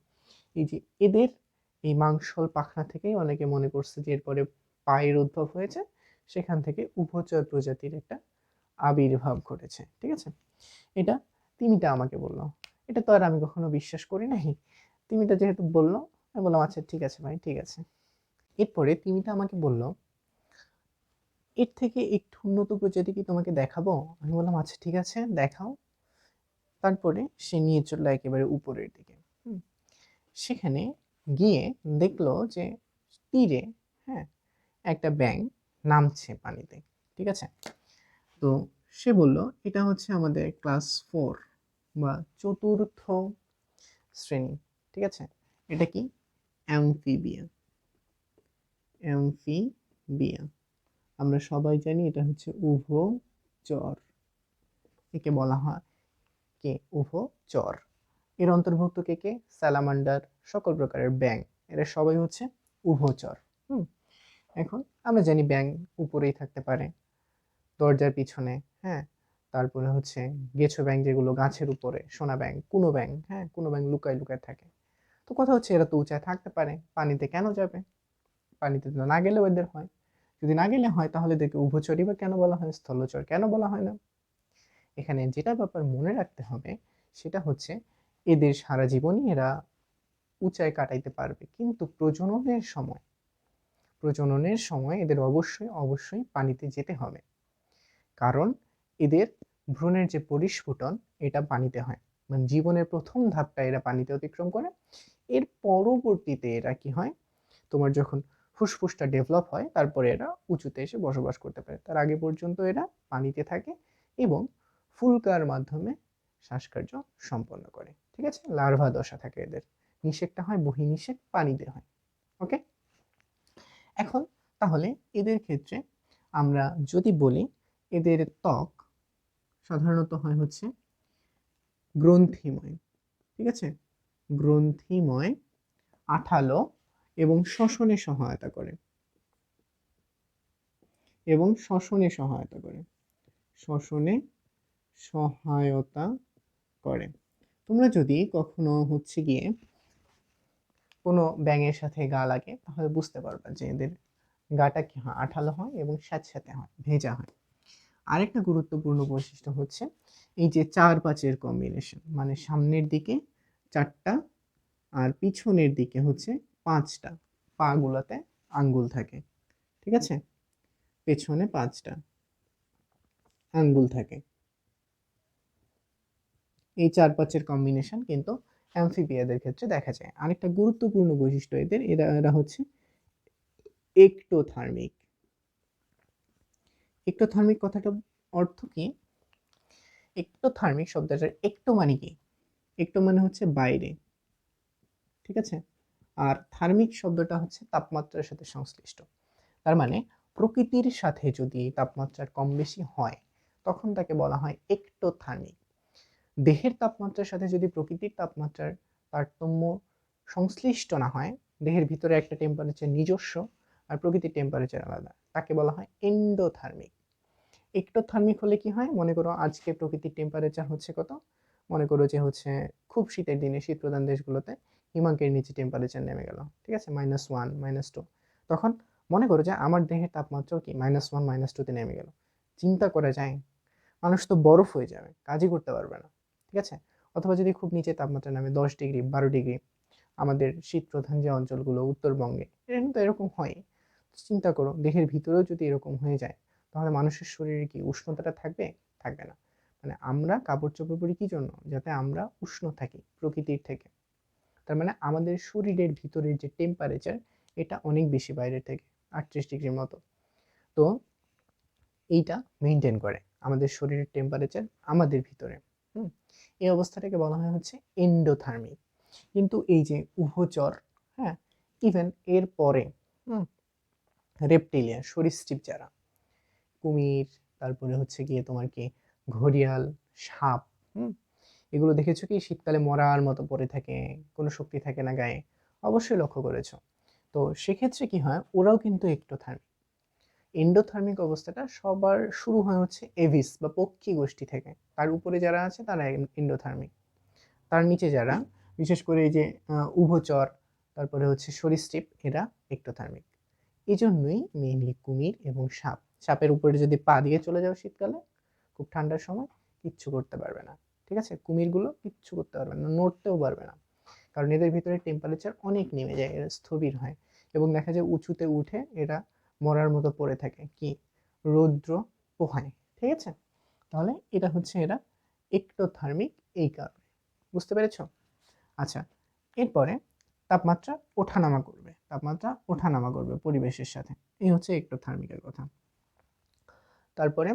এই যে এদের এই মাংসল পাখনা থেকেই অনেকে মনে করছে যে এরপরে পায়ের উদ্ভব হয়েছে, সেখান থেকে উভচর প্রজাতির একটা আবির্ভাব ঘটেছে। ঠিক আছে, এটা তিমিটা আমাকে বললো, এটা তো আর আমি কখনো বিশ্বাস করি নাই, তিমিটা যেহেতু বললো আমি বললাম আচ্ছা ঠিক আছে ভাই, ঠিক আছে। এরপরে তিমিটা আমাকে বলল এর থেকে একটু উন্নত প্রজাতি কি তোমাকে দেখাবো, আমি বললাম আচ্ছা ঠিক আছে দেখাও। তারপরে সে নিয়ে চললো একেবারে উপরের দিকে। সেখানে গিয়ে দেখলো যে তীরে, হ্যাঁ, একটা ব্যাঙ নামছে পানিতে। ঠিক আছে, তো সে বলল এটা হচ্ছে আমাদের ক্লাস 4 বা চতুর্থ শ্রেণী। ঠিক আছে, এটা কি অ্যামফিবিয়া। অ্যামফিবিয়া আমরা সবাই জানি এটা হচ্ছে উভচর, একে বলা হয় কে উভচর। এর অন্তর্ভুক্ত কে কে, স্যালামান্ডার, সকল প্রকারের ব্যাঙ, এরা সবাই হচ্ছে উভচর। এখন আমরা জানি ব্যাঙ উপরেই থাকতে পারে, দরজার পিছনে, হ্যাঁ, তারপরে হচ্ছে গেছো ব্যাঙ যেগুলো গাছের উপরে, সোনা ব্যাঙ, কুনো ব্যাঙ, হ্যাঁ, কুনো ব্যাঙ লুকায় লুকায় থাকে। তো কথা হচ্ছে এরা তো উঁচায় থাকতে পারে, পানিতে কেন যাবে, পানিতে তো না গেলেও এদের হয়। যদি না গেলে হয় তাহলে এদেরকে উভচরই বা কেন বলা হয়, স্থলচর কেন বলা হয় না? এখানে যেটা ব্যাপার মনে রাখতে হবে সেটা হচ্ছে এদের সারা জীবনই এরা উঁচায় কাটাইতে পারবে, কিন্তু প্রজননের সময় এদের অবশ্যই অবশ্যই পানিতে যেতে হবে। কারণ এদের ভ্রূণের যে পরিস্ফুটন এটা পানিতে হয়, মানে জীবনের প্রথম ধাপটা এরা পানিতে অতিক্রম করে। এর পরবর্তীতে এরা কি হয়, তোমার যখন ফুসফুসটা ডেভেলপ হয় তারপরে এরা উঁচুতে এসে বসবাস করতে পারে, তার আগে পর্যন্ত এরা পানিতে থাকে এবং ফুলকার মাধ্যমে শ্বাসকার্য সম্পন্ন করে। ঠিক আছে, লার্ভা দশা থাকে এদের, নিষেকটা হয় বহির্নিষেক পানিতে হয়। ওকে, এখন তাহলে এদের ক্ষেত্রে আমরা যদি বলি এদের ত্বক সাধারণত হয় হচ্ছে গ্রন্থিময়। ঠিক আছে, গ্রন্থিময়, আঠালো এবং শ্বসনে সহায়তা করে, এবং শ্বসনে সহায়তা করে, শ্বসনে সহায়তা করে। তোমরা যদি কখনো হচ্ছে গিয়ে কোনো ব্যাঙের সাথে গা লাগে তাহলে বুঝতে পারবা যে এদের গাটা কি হয়, আঠালো হয় এবং স্যাঁতস্যাঁতে হয়, ভেজা হয়। আরেকটা গুরুত্বপূর্ণ বৈশিষ্ট্য হচ্ছে এই যে 4-5-এর কম্বিনেশন, মানে সামনের দিকে 4টা আর পিছনের দিকে হচ্ছে 5টা, পা গুলাতে আঙ্গুল থাকে। ঠিক আছে, পেছনে 5টা আঙ্গুল থাকে। এই 4-5-এর কম্বিনেশন কিন্তু অ্যামফিবিয়াদের ক্ষেত্রে দেখা যায়। আরেকটা গুরুত্বপূর্ণ বৈশিষ্ট্য এদের, এরা হচ্ছে এক্টোথার্মিক। এক্টোথার্মিক কথাটা অর্থ কি? এক্টোথার্মিক শব্দটার একটো মানে কি? একটো মানে হচ্ছে বাইরে। ঠিক আছে, আর থার্মিক শব্দটা হচ্ছে তাপমাত্রার সাথে সংশ্লিষ্ট। তার মানে প্রকৃতির সাথে যদি তাপমাত্রার কম বেশি হয় তখন তাকে বলা হয় এক্টোথার্মিক। দেহের তাপমাত্রার সাথে যদি প্রকৃতির তাপমাত্রার তারতম্য সংশ্লিষ্ট না হয়, দেহের ভিতরে একটা টেম্পারেচার নিজস্ব আর প্রকৃতির টেম্পারেচার আলাদা, তাকে বলা হয় এন্ডোথার্মিক। এক্টোথার্মিক হলে কি হয়, মনে করো আজকে প্রকৃতির টেম্পারেচার হচ্ছে কত, মনে করো যে হচ্ছে খুব শীতের দিনে শীত প্রধান দেশগুলোতে হিমাঙ্কের নিচে টেম্পারেচার নেমে গেল, ঠিক আছে, -1 -2, তখন মনে করো যে আমার দেহের তাপমাত্রাও কি -1 -2-তে নেমে গেল। চিন্তা করা যায়, মানুষ তো বরফ হয়ে যাবে, কাজই করতে পারবে না। ঠিক আছে, অথবা যদি খুব নিচে তাপমাত্রা নামে 10 ডিগ্রি 12 ডিগ্রি, আমাদের শীত প্রধান যে অঞ্চলগুলো উত্তরবঙ্গে এরকম তো এরকম হয়। চিন্তা করো দেহের ভিতরেও যদি এরকম হয়ে যায় তাহলে মানুষের শরীরে কি উষ্ণতাটা থাকবে? থাকবে না। মানে আমরা কাপড় চোপড় পরি কি জন্য? যাতে আমরা উষ্ণ থাকি প্রকৃতির থেকে। তার মানে আমাদের শরীরের ভিতরের যে টেম্পারেচার এটা অনেক বেশি বাইরের থেকে 38 ডিগ্রির মতো। তো এইটা মেনটেন করে আমাদের শরীরের টেম্পারেচার আমাদের ভিতরে। এই অবস্থাটাকে বলা হয় হচ্ছে এন্ডোথার্মিক। কিন্তু এই যে উভচর, হ্যাঁ, ইভেন এর পরে রেপটিলিয়ান সরীসৃপ যারা, কুমির, তারপরে হচ্ছে গিয়ে তোমার কি ঘড়িয়াল, সাপ, এগুলো দেখেছো কি শীতকালে মরার মতো পড়ে থাকে, কোনো শক্তি থাকে না গায়ে, অবশ্যই লক্ষ্য করেছো। তো সেক্ষেত্রে কি হয়, ওরাও কিন্তু এক্টোথার্মিক। এন্ডোথার্মিক অবস্থাটা সবার শুরু হয় হচ্ছে এভিস বা পক্ষী গোষ্ঠী থেকে, তার উপরে যারা আছে তারা এন্ডোথার্মিক, তার নিচে যারা বিশেষ করে এই যে উভচর, তারপরে হচ্ছে সরীসৃপ, এরা এক্টোথার্মিক। এই জন্যই মেইনলি কুমির এবং সাপ, সাপের উপরে যদি পা দিয়ে চলে যাও শীতকালে খুব ঠান্ডার সময়, কিচ্ছু করতে পারবে না। ঠিক আছে, কুমিরগুলো কিচ্ছু করতে পারবে না, নড়তেও পারবে না, কারণ এদের ভিতরে টেম্পারেচার অনেক নেমে যায়, এরা স্থবির হয় এবং দেখা যায় উঁচুতে উঠে এরা মরার মতো পড়ে থাকে কি রৌদ্র পোহায়। ঠিক আছে, তাহলে এটা হচ্ছে এরা এক্টোথার্মিক এই কারণে। বুঝতে পেরেছ? আচ্ছা, এরপরে তাপমাত্রা ওঠানামা করবে, তাপমাত্রা ওঠানামা করবে পরিবেশের সাথে, এই হচ্ছে এক্টোথার্মিকের কথা। তারপরে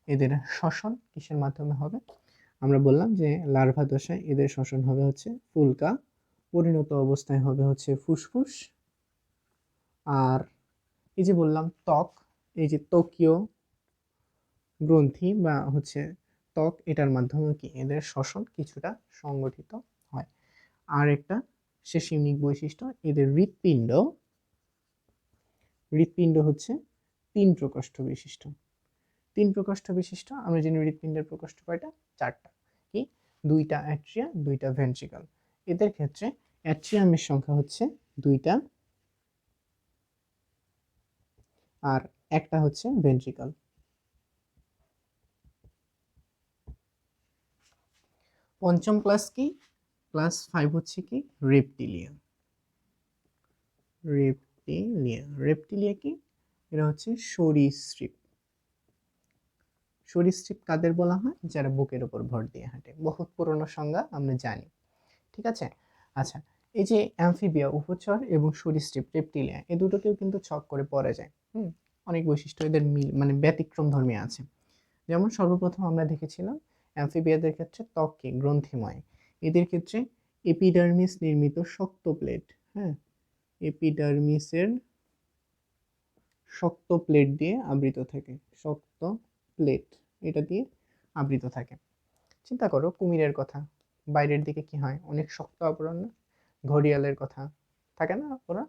এদের শ্বসন কিসের মাধ্যমে হবে? আমরা বললাম যে লার্ভা দশায় এদের শ্বসন হবে হচ্ছে ফুলকা, পরিণত অবস্থায় হবে হচ্ছে ফুসফুস, আর এই যে বললাম ত্বক, এই যে ত্বকীয় গ্রন্থি বা হচ্ছে ত্বক, এটার মাধ্যমে কি এদের শ্বসন কিছুটা সংগঠিত হয়। আর একটা শেষ ইউনিক বৈশিষ্ট্য, এদের হৃৎপিণ্ড, হৃৎপিণ্ড হচ্ছে 3 প্রকোষ্ঠ বিশিষ্ট। 3 প্রকোষ্ঠ বিশিষ্ট, আমরা জানি হৃৎপিণ্ডের প্রকোষ্ঠ কয়টা? 4টা। কি? 2টা অ্যাট্রিয়া, 2টা ভেন্ট্রিকল। এদের ক্ষেত্রে অ্যাট্রিয়ামের সংখ্যা হচ্ছে 2টা, আর একটা হচ্ছে ভেন্ট্রিকল। পঞ্চম ক্লাস কি? ক্লাস 5 হচ্ছে কি? রেপটিলিয়া। রেপটিলিয়া, রেপটিলিয়া কি? এরা হচ্ছে সরীসৃপ। সরীসৃপ কাদের বলা হয়? যারা বুকের উপর ভর দিয়ে হাঁটে। বহুত পুরনো সংজ্ঞা, আমরা জানি। ঠিক আছে, আচ্ছা, এই যে অ্যামফিবিয়া, উভচর এবং সরীসৃপ রেপটিলিয়া, এই দুটোকেও কিন্তু ছক করে পড়া যায়। অনেক বৈশিষ্ট্য এদের মিল মানে ব্যতিক্রম ধর্মী আছে। যেমন সর্বপ্রথম আমরা দেখেছিলাম অ্যামফিবিয়াদের ক্ষেত্রে ত্বক কি গ্রন্থিময়, এদের ক্ষেত্রে এপিডার্মিস নির্মিত শক্ত প্লেট, হ্যাঁ, এপিডার্মিসের শক্ত প্লেট দিয়ে আবৃত থাকে, শক্ত প্লেট এটা দিয়ে আবৃত থাকে। চিন্তা করো কুমিরের কথা, বাইরের দিকে কি হয়, অনেক শক্ত আবরণ। ঘড়িয়ালের কথা থাকে না ওরা,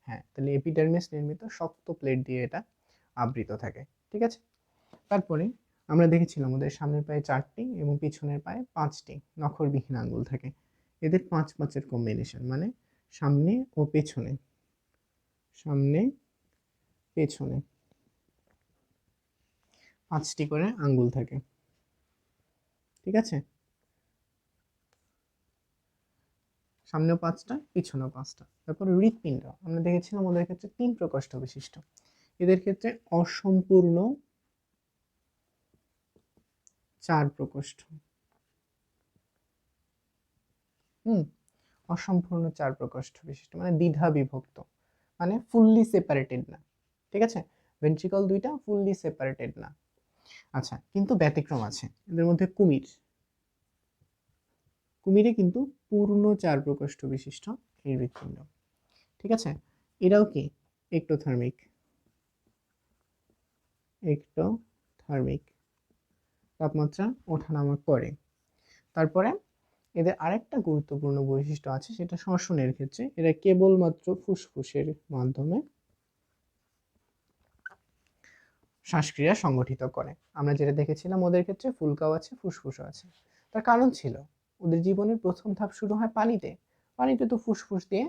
হ্যাঁ, তাহলে এপিডার্মিস নির্মিত শক্ত প্লেট দিয়ে এটা আবৃত থাকে। ঠিক আছে, তারপরে আমরা দেখেছিলাম ওদের সামনের পায়ে 4টি এবং পিছনের পায়ে 5টি নখরবিহীন আঙ্গুল থাকে। এদের 5-5-এর কম্বিনেশন, মানে সামনে ও পেছনে, সামনে পেছনে 5টি করে আঙ্গুল থাকে। ঠিক আছে, সামনেও 5টা, পিছনেও 5টা। তারপরে হৃৎপিণ্ড আমরা দেখেছিলাম ওদের ক্ষেত্রে 3 প্রকোষ্ঠ বিশিষ্ট। এদের ক্ষেত্রে অসম্পূর্ণ 4 প্রকোষ্ঠ। অসম্পূর্ণ 4 প্রকোষ্ঠ বিশিষ্ট, মানে দ্বিধা বিভক্ত, মানে ফুললি সেপারেটেড না। ঠিক আছে, ভেন্ট্রিকল 2টা ফুললি সেপারেটেড না। আচ্ছা, কিন্তু ব্যতিক্রম আছে এদের মধ্যে কুমির, কুমিরে কিন্তু পূর্ণ 4 প্রকোষ্ঠ বিশিষ্ট এই হৃৎপিণ্ড। ঠিক আছে, এরাও কি এক্টোথার্মিক, এক্টোথার্মিক, তাপমাত্রা ওঠানামা করে। তারপরে এদের আরেকটা গুরুত্বপূর্ণ বৈশিষ্ট্য আছে, সেটা শ্বসনের ক্ষেত্রে এরা কেবলমাত্র ফুসফুসের মাধ্যমে শ্বাসক্রিয়া সংগঠিত করে। আমরা যেটা দেখেছিলাম ওদের ক্ষেত্রে ফুলকাও আছে, ফুসফুসও আছে। তার কারণ ছিল ওদের জীবনের প্রথম ধাপ শুরু হয় পানিতে। পানিতে তো ফুসফুস দিয়ে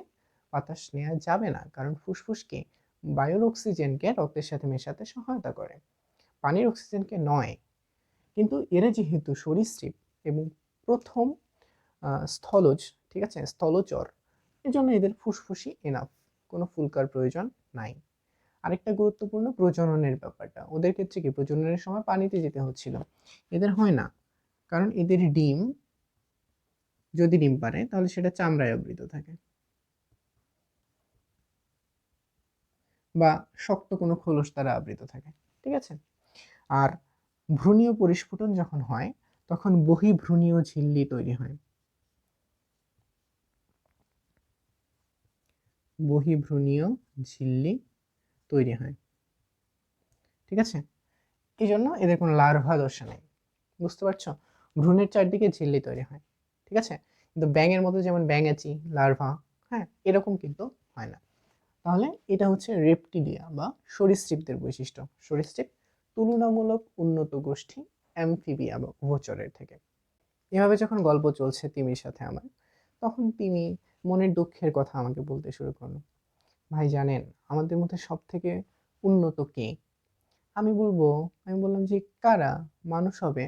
বাতাস নেওয়া যাবে না, কারণ ফুসফুসকে বায়ুর অক্সিজেনকে রক্তের সাথে মেশাতে সহায়তা করে, পানির অক্সিজেনকে নয়। কিন্তু এরা যেহেতু সরীসৃপ এবং প্রথম স্থলজ, ঠিক আছে, স্থলচর, এজন্য এদের ফুসফুসই এনাফ, কোনো ফুলকার প্রয়োজন নাই। আরেকটা গুরুত্বপূর্ণ প্রজননের ব্যাপারটা, ওদের ক্ষেত্রে কি প্রজননের সময় পানিতে যেতে হচ্ছিল, এদের হয় না, কারণ এদের ডিম যদি ডিম পারে তাহলে সেটা চামড়ায় আবৃত থাকে বা শক্ত কোনো খোলস দ্বারা আবৃত থাকে, ঠিক আছে। আর ভ্রূণীয় পরিস্ফুটন যখন হয় তখন বহিঃভ্রূণীয় ঝিল্লি তৈরি হয়, বহিঃভ্রূণীয় ঝিল্লি তৈরি হয়, ঠিক আছে। এই জন্য এদের কোনো লার্ভা দশা নেই, বুঝতে পারছো? ভ্রূণের চারদিকে ঝিল্লি তৈরি হয়, ঠিক আছে। কিন্তু ব্যাঙের মতো যেমন ব্যাঙাচি লার্ভা, হ্যাঁ, এরকম কিন্তু হয় না। তাহলে এটা হচ্ছে রেপটিলিয়া বা সরীসৃপদের বৈশিষ্ট্য। সরীসৃপ তুলনামূলক উন্নত গোষ্ঠী অ্যামফিবিয়া বা উভচরের থেকে। এভাবে যখন গল্প চলছে তিমির সাথে আমার, তখন তিমি মনের দুঃখের কথা আমাকে বলতে শুরু করলো। ভাই জানেন আমাদের মধ্যে সব থেকে উন্নত কে? আমি বললাম যে কারা? মানুষ হবে,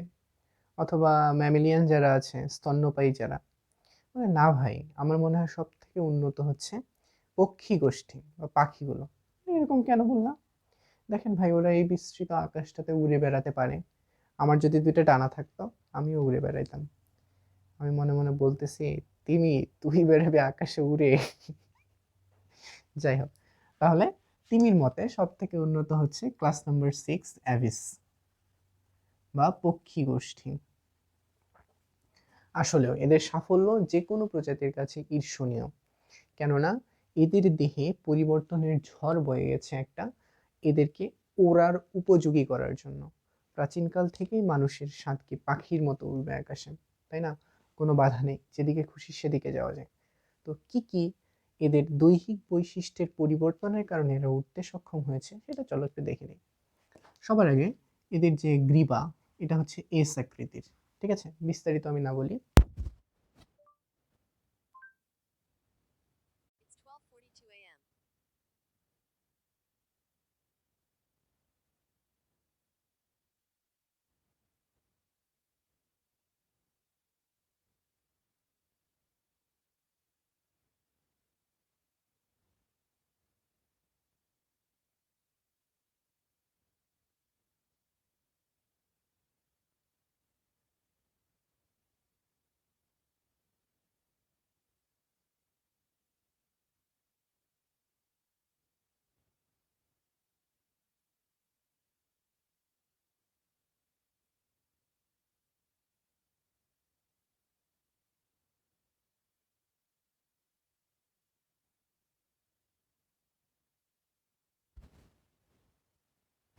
অথবা ম্যামিলিয়ান যারা আছে, স্তন্যপায়ী যারা। বলে, না ভাই, আমার মনে হয় সব থেকে উন্নত হচ্ছে পক্ষী গোষ্ঠী বা পাখিগুলো। এরকম কেন বললাম? দেখেন ভাই, ওরা এই বিস্তৃত আকাশটাতে উড়ে বেড়াতে পারে। আমার যদি দুইটা ডানা থাকতো আমিও উড়ে বেড়াইতাম। আমি মনে মনে বলতেছি, তিমি তুই বেরোবে আকাশে উড়ে। যাই হোক, তাহলে তিমির মতে সব থেকে উন্নত হচ্ছে ক্লাস নাম্বার 6 অ্যাভিস বা পক্ষী গোষ্ঠী। আসলেও এদের সাফল্য যে কোনো প্রজাতির কাছে ঈর্ষণীয়, কেননা এদের দেহে পরিবর্তনের ঝড় বয়ে গেছে একটা, এদেরকে ওড়ার উপযোগী করার জন্য। প্রাচীনকাল থেকেই মানুষের স্বাদকে পাখির মতো উড়বে আকাশে, তাই না? কোনো বাধা নেই, যেদিকে খুশি সেদিকে যাওয়া যায়। তো কি কি এদের দৈহিক বৈশিষ্ট্যের পরিবর্তনের কারণে এরা উঠতে সক্ষম হয়েছে সেটা চলো একটু দেখে নিই। সবার আগে এদের যে গ্রীবা, এটা হচ্ছে এস আকৃতির, ঠিক আছে। বিস্তারিত আমি না বলি,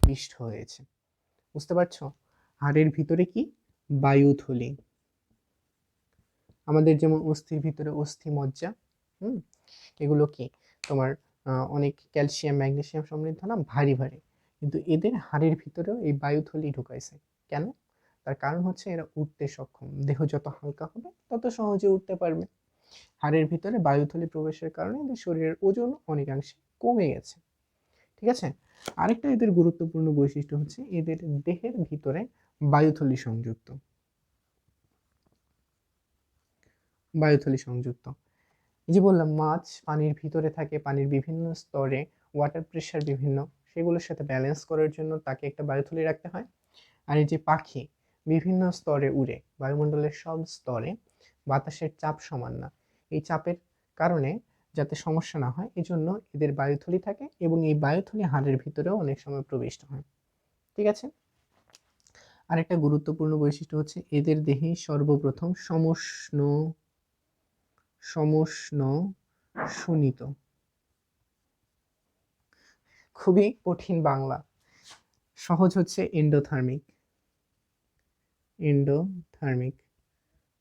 পিষ্ট হয়েছে, বুঝতে পারছো? হাড়ের ভিতরে কি? বায়ুথলি। আমাদের যেমন অস্থির ভিতরে অস্থি মজ্জা, হুম, এগুলো কি তোমার অনেক ক্যালসিয়াম ম্যাগনেসিয়াম সমৃদ্ধ না, ভারী ভারী। কিন্তু এদের হাড়ের ভিতরেও এই বায়ুথলি ঢুকাইছে। কেন? তার কারণ হচ্ছে এরা উঠতে সক্ষম। দেহ যত হালকা হবে তত সহজে উঠতে পারবে। হাড়ের ভিতরে বায়ুথলি প্রবেশের কারণে এদের শরীরের ওজন অনেকাংশে কমে গেছে, ঠিক আছে। আরেকটা এদের গুরুত্বপূর্ণ বৈশিষ্ট্য হচ্ছে এদের দেহের ভিতরে বায়ুথলি সংযুক্ত, বায়ুথলি সংযুক্ত। এই যে বললাম মাছ পানির ভিতরে থাকে, পানির বিভিন্ন স্তরে ওয়াটার প্রেশার বিভিন্ন, সেগুলোর সাথে ব্যালেন্স করার জন্য তাকে একটা বায়ুথলি রাখতে হয়। আর এই যে পাখি বিভিন্ন স্তরে উড়ে, বায়ুমণ্ডলের সব স্তরে বাতাসের চাপ সমান না, এই চাপের কারণে যাতে সমস্যা না হয় এই জন্য এদের বায়ুথলি থাকে, এবং এই বায়ুথলি হাড়ের ভিতরেও অনেক সময় প্রবিষ্ট হয়, ঠিক আছে। আরেকটা গুরুত্বপূর্ণ বৈশিষ্ট্য হচ্ছে এদের দেহে সর্বপ্রথম সমষ্ণ সমষ্ণ সুনিত, খুবই কঠিন বাংলা, সহজ হচ্ছে এন্ডোথার্মিক, এন্ডোথার্মিক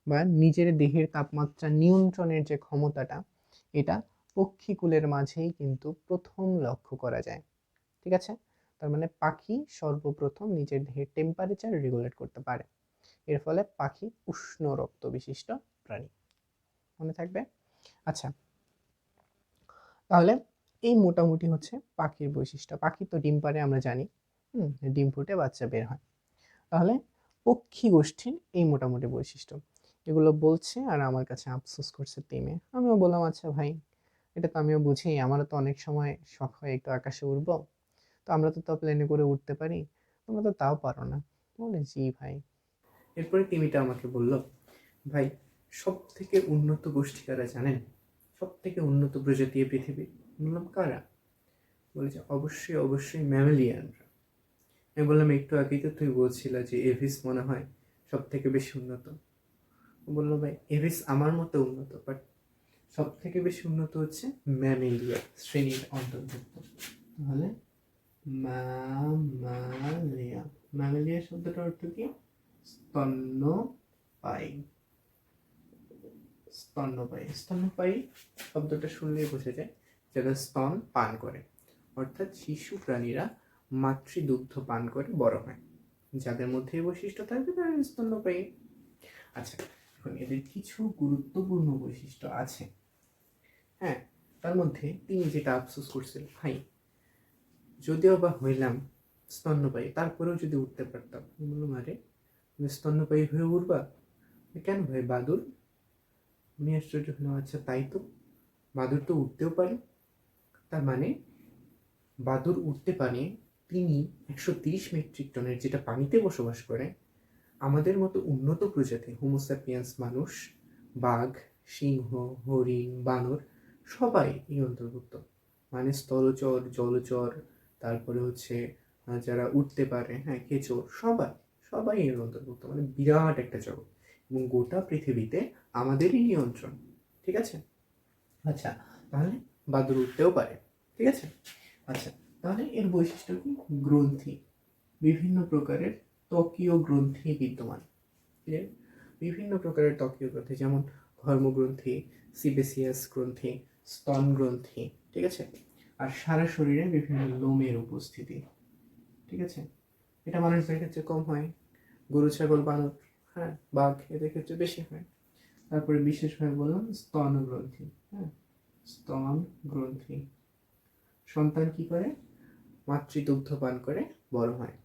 বা নিজের দেহের তাপমাত্রা নিয়ন্ত্রণের যে ক্ষমতাটা, এটা পক্ষীকুলের মাঝেই কিন্তু প্রথম লক্ষ্য করা যায়, ঠিক আছে। তার মানে পাখি সর্বপ্রথম নিজের দেহের টেম্পারেচার রেগুলেট করতে পারে, এর ফলে পাখি উষ্ণ রক্ত বিশিষ্ট প্রাণী, মনে থাকবে। আচ্ছা, তাহলে এই মোটামুটি হচ্ছে পাখির বৈশিষ্ট্য। পাখি তো ডিম পাড়ে আমরা জানি, ডিম ফুটে বাচ্চা বের হয়। তাহলে পক্ষী গোষ্ঠীর এই মোটামুটি বৈশিষ্ট্য, এগুলো বলছে আর আমার কাছে আফসোস করছে তিমে। আমিও বললাম আচ্ছা ভাই, এটা তো আমিও বুঝি, আমারও তো অনেক সময় শখ হয় একটু আকাশে উড়বো, তো আমরা তো প্লেনে করে উঠতে পারি, তোমরা তো তাও পারো না। বলে জি ভাই। এরপরে তিমিটা আমাকে বলল, ভাই সব থেকে উন্নত গোষ্ঠী কারা জানেন? সব থেকে উন্নত প্রজাতি পৃথিবী। বললাম কারা? বলেছে অবশ্যই অবশ্যই ম্যামেলিয়ানরা। আমি বললাম একটু আগেই তো তুই বলছিলা যে এভিস মনে হয় সব থেকে বেশি উন্নত। বললো ভাই এভিস আমার মতো উন্নত, বাট সব থেকে বেশি উন্নত হচ্ছে ম্যামেলিয়া শ্রেণীর অন্তর্ভুক্ত। তাহলে ম্যামালিয়া, ম্যামেলিয়া শব্দটার অর্থ কি? স্তন্যপায়ী। স্তন্যপায়ী, স্তন্যপায়ী শব্দটা শুনলেই বোঝা যায় যারা স্তন পান করে, অর্থাৎ শিশু প্রাণীরা মাতৃদুগ্ধ পান করে বড় হয়। যাদের মধ্যে এই বৈশিষ্ট্য থাকবে তারা স্তন্যপায়ী। আচ্ছা, এখন এদের কিছু গুরুত্বপূর্ণ বৈশিষ্ট্য আছে। হ্যাঁ, তার মধ্যে তিনি যেটা আফসোস করছিল, ভাই যদিও বা হইলাম স্তন্যপায়ী তারপরেও যদি উঠতে পারতাম। বললাম আরে তুমি স্তন্যপায়ী হয়ে উঠবা কেন ভাই? বাদুর? আমি আশ্চর্য হলাম, আচ্ছা তাই তো, বাদুর তো উঠতেও পারে। তার মানে বাদুর উঠতে পারে, তিনি 130 মেট্রিক টনের যেটা পানিতে বসবাস করে। আমাদের মতো উন্নত প্রজাতি হোমোস্যাপিয়েন্স মানুষ, বাঘ, সিংহ, হরিণ, বানর সবাই এই অন্তর্ভুক্ত। মানে স্থলচর, জলচর, তারপরে হচ্ছে যারা উঠতে পারে, হ্যাঁ কেঁচো, সবাই সবাই এর অন্তর্ভুক্ত। মানে বিরাট একটা জগৎ, এবং গোটা পৃথিবীতে আমাদেরই নিয়ন্ত্রণ। ঠিক আছে? আচ্ছা, তাহলে বাদুড় উঠতেও পারে। ঠিক আছে? আচ্ছা, তাহলে এর বৈশিষ্ট্য কি? গ্রন্থি, বিভিন্ন প্রকারের ত্বকীয় গ্রন্থি বিদ্যমান। বিভিন্ন প্রকারের ত্বকীয় গ্রন্থি, যেমন ধর্মগ্রন্থি, সিবেসিয়াস গ্রন্থি, স্তন গ্রন্থি। ঠিক আছে? আর সারা শরীরে বিভিন্ন লোমের উপস্থিতি। ঠিক আছে? এটা মানুষদের ক্ষেত্রে কম হয়, গরু, ছাগল, বানর, হ্যাঁ বাঘ এদের ক্ষেত্রে বেশি হয়। তারপরে বিশেষভাবে বললাম স্তন গ্রন্থি। হ্যাঁ, স্তন গ্রন্থি। সন্তান কি করে? মাতৃদুগ্ধ পান করে বড় হয়।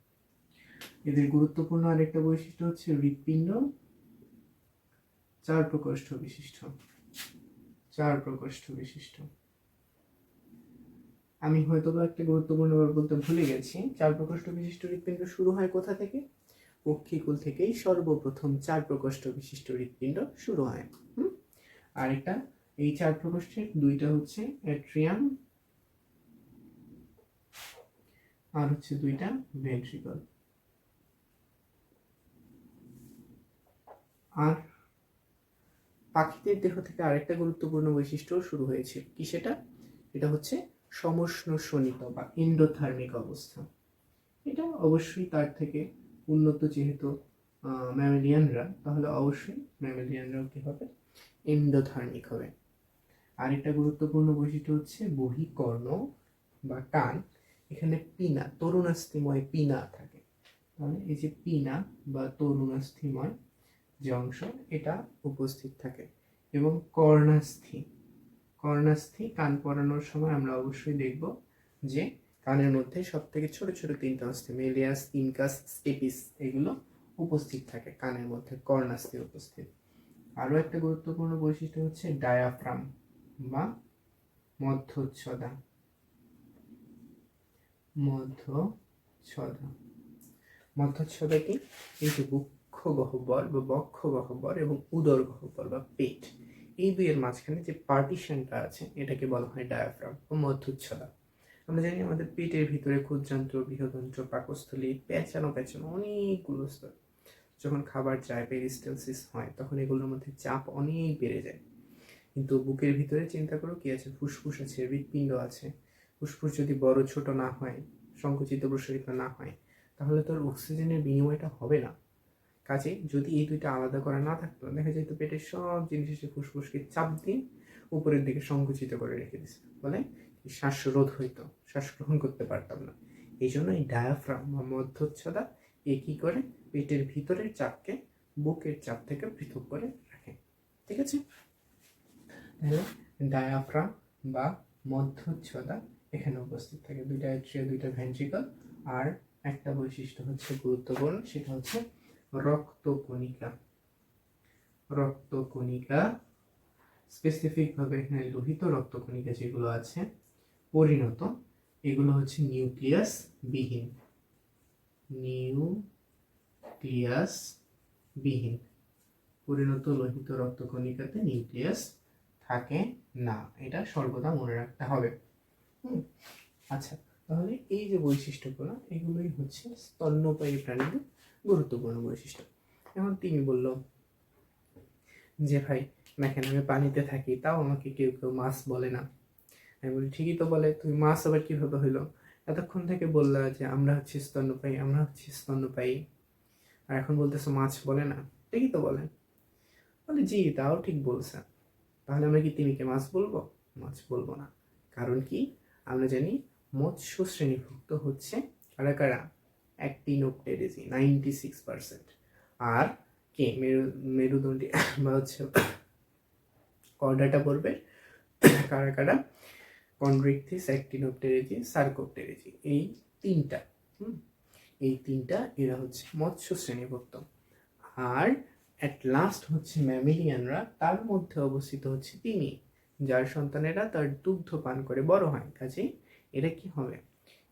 এদের গুরুত্বপূর্ণ আরেকটা বৈশিষ্ট্য হচ্ছে হৃৎপিণ্ড 4 প্রকোষ্ঠ বিশিষ্ট। 4 প্রকোষ্ঠ বিশিষ্ট। আমি হয়তো একটা গুরুত্বপূর্ণ বলতে ভুলে গেছি। 4 প্রকোষ্ঠ বিশিষ্ট হৃৎপিণ্ড শুরু হয় কোথা থেকে? পক্ষীকুল থেকেই সর্বপ্রথম 4 প্রকোষ্ঠ বিশিষ্ট হৃৎপিণ্ড শুরু হয়। আরেকটা, এই 4 প্রকোষ্ঠের 2টা হচ্ছে অ্যাট্রিয়াম আর হচ্ছে 2টা ভেন্ট্রিকল। আর পাখিদের দেহ থেকে আরেকটা গুরুত্বপূর্ণ বৈশিষ্ট্য শুরু হয়েছে, কি সেটা? এটা হচ্ছে সমশ্নশোণিত বা এন্ডোথার্মিক অবস্থা। এটা অবশ্যই তার থেকে উন্নত, যেহেতু ম্যামেলিয়ানরা, তাহলে অবশ্যই ম্যামেলিয়ানরাও কি হবে? এন্ডোথার্মিক হবে। আরেকটা গুরুত্বপূর্ণ বৈশিষ্ট্য হচ্ছে বহিকর্ণ বা কান, এখানে পিনা, তরুণাস্থিময় পিনা থাকে। তাহলে এই যে পিনা বা তরুণাস্থিময় যে অংশ, এটা উপস্থিত থাকে। এবং কর্ণাস্থি, কর্ণাস্থি কান পরানোর সময় আমরা অবশ্যই দেখব যে কানের মধ্যে সব থেকে ছোট ছোট 3টা অস্থি, মেলিয়াস, ইনকাস, স্টেপিস, এগুলো উপস্থিত থাকে কানের মধ্যে, কর্ণাস্থি উপস্থিত। আরও একটা গুরুত্বপূর্ণ বৈশিষ্ট্য হচ্ছে ডায়াফ্রাম বা মধ্যচ্ছদা। মধ্যচ্ছদা, মধ্যচ্ছদা কি? এই যে বক্ষ গহ্বর বা বক্ষ গহ্বর এবং উদর গহ্বর বা পেট, এই দুইয়ের মাঝখানে যে পার্টিশনটা আছে এটাকে বলা হয় ডায়াফ্রাম বা মধ্যচ্ছদা। আমরা জানি আমাদের পেটের ভিতরে ক্ষুদ্রান্ত্র, বৃহদন্ত্র, পাকস্থলী, পেঁচানো পেঁচানো অনেকগুলো স্তর। যখন খাবার যায়, পেরিস্টালসিস হয়, তখন এগুলোর মধ্যে চাপ অনেক বেড়ে যায়। কিন্তু বুকের ভিতরে চিন্তা করো কি আছে? ফুসফুস আছে, হৃৎপিণ্ড আছে। ফুসফুস যদি বড় ছোট না হয়, সংকুচিত প্রসারিত না হয়, তাহলে তোর অক্সিজেনের বিনিময়টা হবে না। কাজে যদি এই দুইটা আলাদা করা না থাকতো, দেখা যেত পেটের সব জিনিস এসে ফুসফুসকে চাপ দিয়ে উপরের দিকে সংকুচিত করে রেখে দিচ্ছে, বলে শ্বাসরোধ হইতো, শ্বাস গ্রহণ করতে পারতাম না। এই জন্য এই ডায়াফ্রাম বা মধ্যচ্ছদা এ কি করে? পেটের ভিতরের চাপকে বুকের চাপ থেকে পৃথক করে রাখে। ঠিক আছে? তাহলে ডায়াফ্রাম বা মধ্যচ্ছদা এখানে উপস্থিত থাকে, 2টা অ্যাট্রিয়া, 2টা ভেন্ট্রিকল। আর একটা বৈশিষ্ট্য হচ্ছে গুরুত্বপূর্ণ, সেটা হচ্ছে রক্তকণিকা। রক্তকণিকা স্পেসিফিক ভাবে এখানে লোহিত রক্তকণিকা যেগুলো আছে পরিণত, এগুলো হচ্ছে নিউক্লিয়াস বিহীন। নিউক্লিয়াস বিহীন। পরিণত লোহিত রক্তকণিকাতে নিউক্লিয়াস থাকে না, এটা সর্বদা মনে রাখতে হবে। আচ্ছা, তাহলে এই যে বৈশিষ্ট্যগুলো এগুলোই হচ্ছে স্তন্যপায়ী প্রাণীদের গুরুত্বপূর্ণ বৈশিষ্ট্য। এখন তিনি বলল যে ভাই দেখেন আমি পানিতে থাকি, তাও আমাকে কেউ কেউ মাছ বলে না। আমি বলি ঠিকই তো বলে, তুমি মাছ আবার কিভাবে হইলো? এতক্ষণ থেকে বললা যে আমরা হচ্ছে স্তন্যপায়ী, আমরা হচ্ছে স্তন্যপায়ী, আর এখন বলতেছো মাছ বলে না। ঠিকই তো বলে। বলে জি, তাও ঠিক বলছে। তাহলে আমরা কি তিমিকে মাছ বলবো? মাছ বলবো না। কারণ কি? আমরা জানি মৎস্য শ্রেণীভুক্ত হচ্ছে কারা কারা? অ্যাক্টিনোপটেরিজি 96%। আর কে মেরুদণ্ডী বা হচ্ছে কর্ডাটা পড়বে কারা কারা? কন্ড্রিকথিস, অ্যাক্টিনোপটেরিজি, সার্কোপটেরিজি, এই তিনটা। এই তিনটা এরা হচ্ছে মৎস্য শ্রেণীভুক্ত। আর অ্যাট লাস্ট হচ্ছে ম্যামিলিয়ানরা, তার মধ্যে অবস্থিত হচ্ছে তিমি, যার সন্তানেরা তার দুগ্ধ পান করে বড় হয়। কাজেই এরা কি হবে?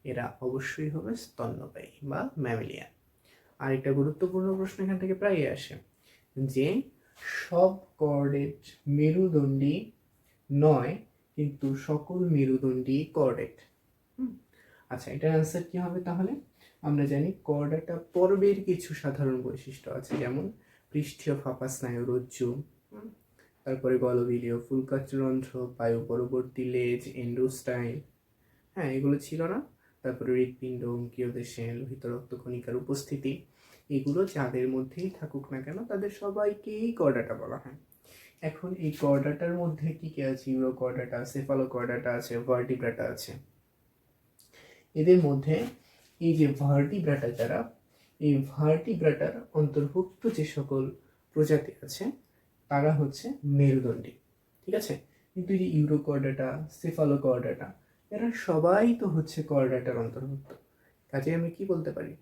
এরা অবশ্যই হবে স্তন্যপায়ী বা ম্যামিলিয়ান। আর একটা গুরুত্বপূর্ণ প্রশ্ন এখান থেকে প্রায়ই আসে যে সব কর্ডেট মেরুদণ্ডী নয়, কিন্তু সকল মেরুদণ্ডী কর্ডেট। আচ্ছা, এটার অ্যান্সার কি হবে তাহলে? আমরা জানি কর্ডাটা পর্বের কিছু সাধারণ বৈশিষ্ট্য আছে, যেমন পৃষ্ঠীয় ফাঁপা স্নায়ুরজ্জু, তারপরে গলবিলীয় ফুলকাচরন্ধ্র, বায়ু পরবর্তী লেজ, এন্ডোস্টাইল, হ্যাঁ এগুলো ছিল না? তারপরে হৃৎপিণ্ড, অঙ্কীয় দেশে লোহিত রক্তকণিকার উপস্থিতি, এগুলো যাদের মধ্যেই থাকুক না কেন তাদের সবাইকেই কর্ডাটা বলা হয়। এখন এই কর্ডাটার মধ্যে কি কি আছে? ইউরোকর্ডাটা, সেফালোকর্ডাটা আছে, ভার্টিব্রাটা আছে। এদের মধ্যে এই যে ভার্টিব্রাটা যারা, এই ভার্টিব্রাটার অন্তর্ভুক্ত যে সকল প্রজাতি আছে তারা হচ্ছে মেরুদণ্ডী, ঠিক আছে? কিন্তু এই যে ইউরোকর্ডাটা, সেফালোকর্ডাটা, এরা সবাই তো হচ্ছে কর্ডাটার অন্তর্ভুক্ত। কাজে আমি কি বলতে পারি?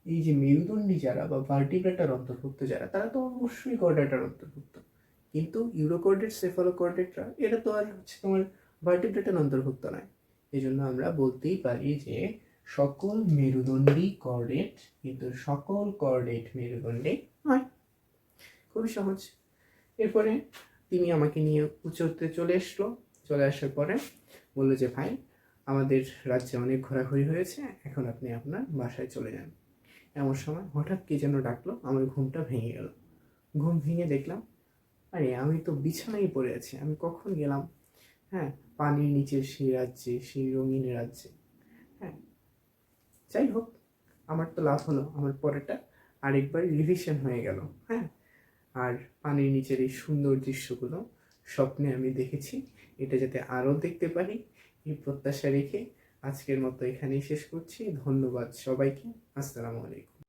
এই যে মেরুদণ্ডী যারা বা ভার্টিব্রাটার অন্তর্ভুক্ত যারা, তারা তো অবশ্যই কর্ডাটার অন্তর্ভুক্ত। কিন্তু ইউরোকর্ডেট, সেফালোকর্ডেটরা এরা তো আর হচ্ছে তোমার ভার্টিব্রাটার অন্তর্ভুক্ত নয়। এই জন্য আমরা বলতেই পারি যে সকল মেরুদণ্ডী কর্ডেট, কিন্তু সকল কর্ডেট মেরুদণ্ডী নয়। খুবই সহজ। এরপরে তিনি আমাকে নিয়ে উঁচুতে চলে আসলো। চলে আসার পরে বললো যে ভাই আমাদের রাজ্যে অনেক ঘোরাঘুরি হয়েছে, এখন আপনি আপনার বাসায় চলে যান। এমন সময় হঠাৎ কে যেন ডাকলো, আমার ঘুমটা ভেঙে গেল। ঘুম ভেঙে দেখলাম আরে আমি তো বিছানায় পড়ে আছি, আমি কখন গেলাম? হ্যাঁ, পানির নিচে সেই রাজ্যে, সেই রঙিন রাজ্যে। হ্যাঁ, যাই হোক, আমার তো লাভ হলো, আমার পরেরটা আরেকবার রিভিশন হয়ে গেল। হ্যাঁ, আর পানির নিচের এই সুন্দর দৃশ্যগুলো স্বপ্নে আমি দেখেছি, এটা যাতে আরও দেখতে পারি এই প্রত্যাশা রেখে আজকের মতো এখানেই শেষ করছি। ধন্যবাদ সবাইকে। আসসালামু আলাইকুম।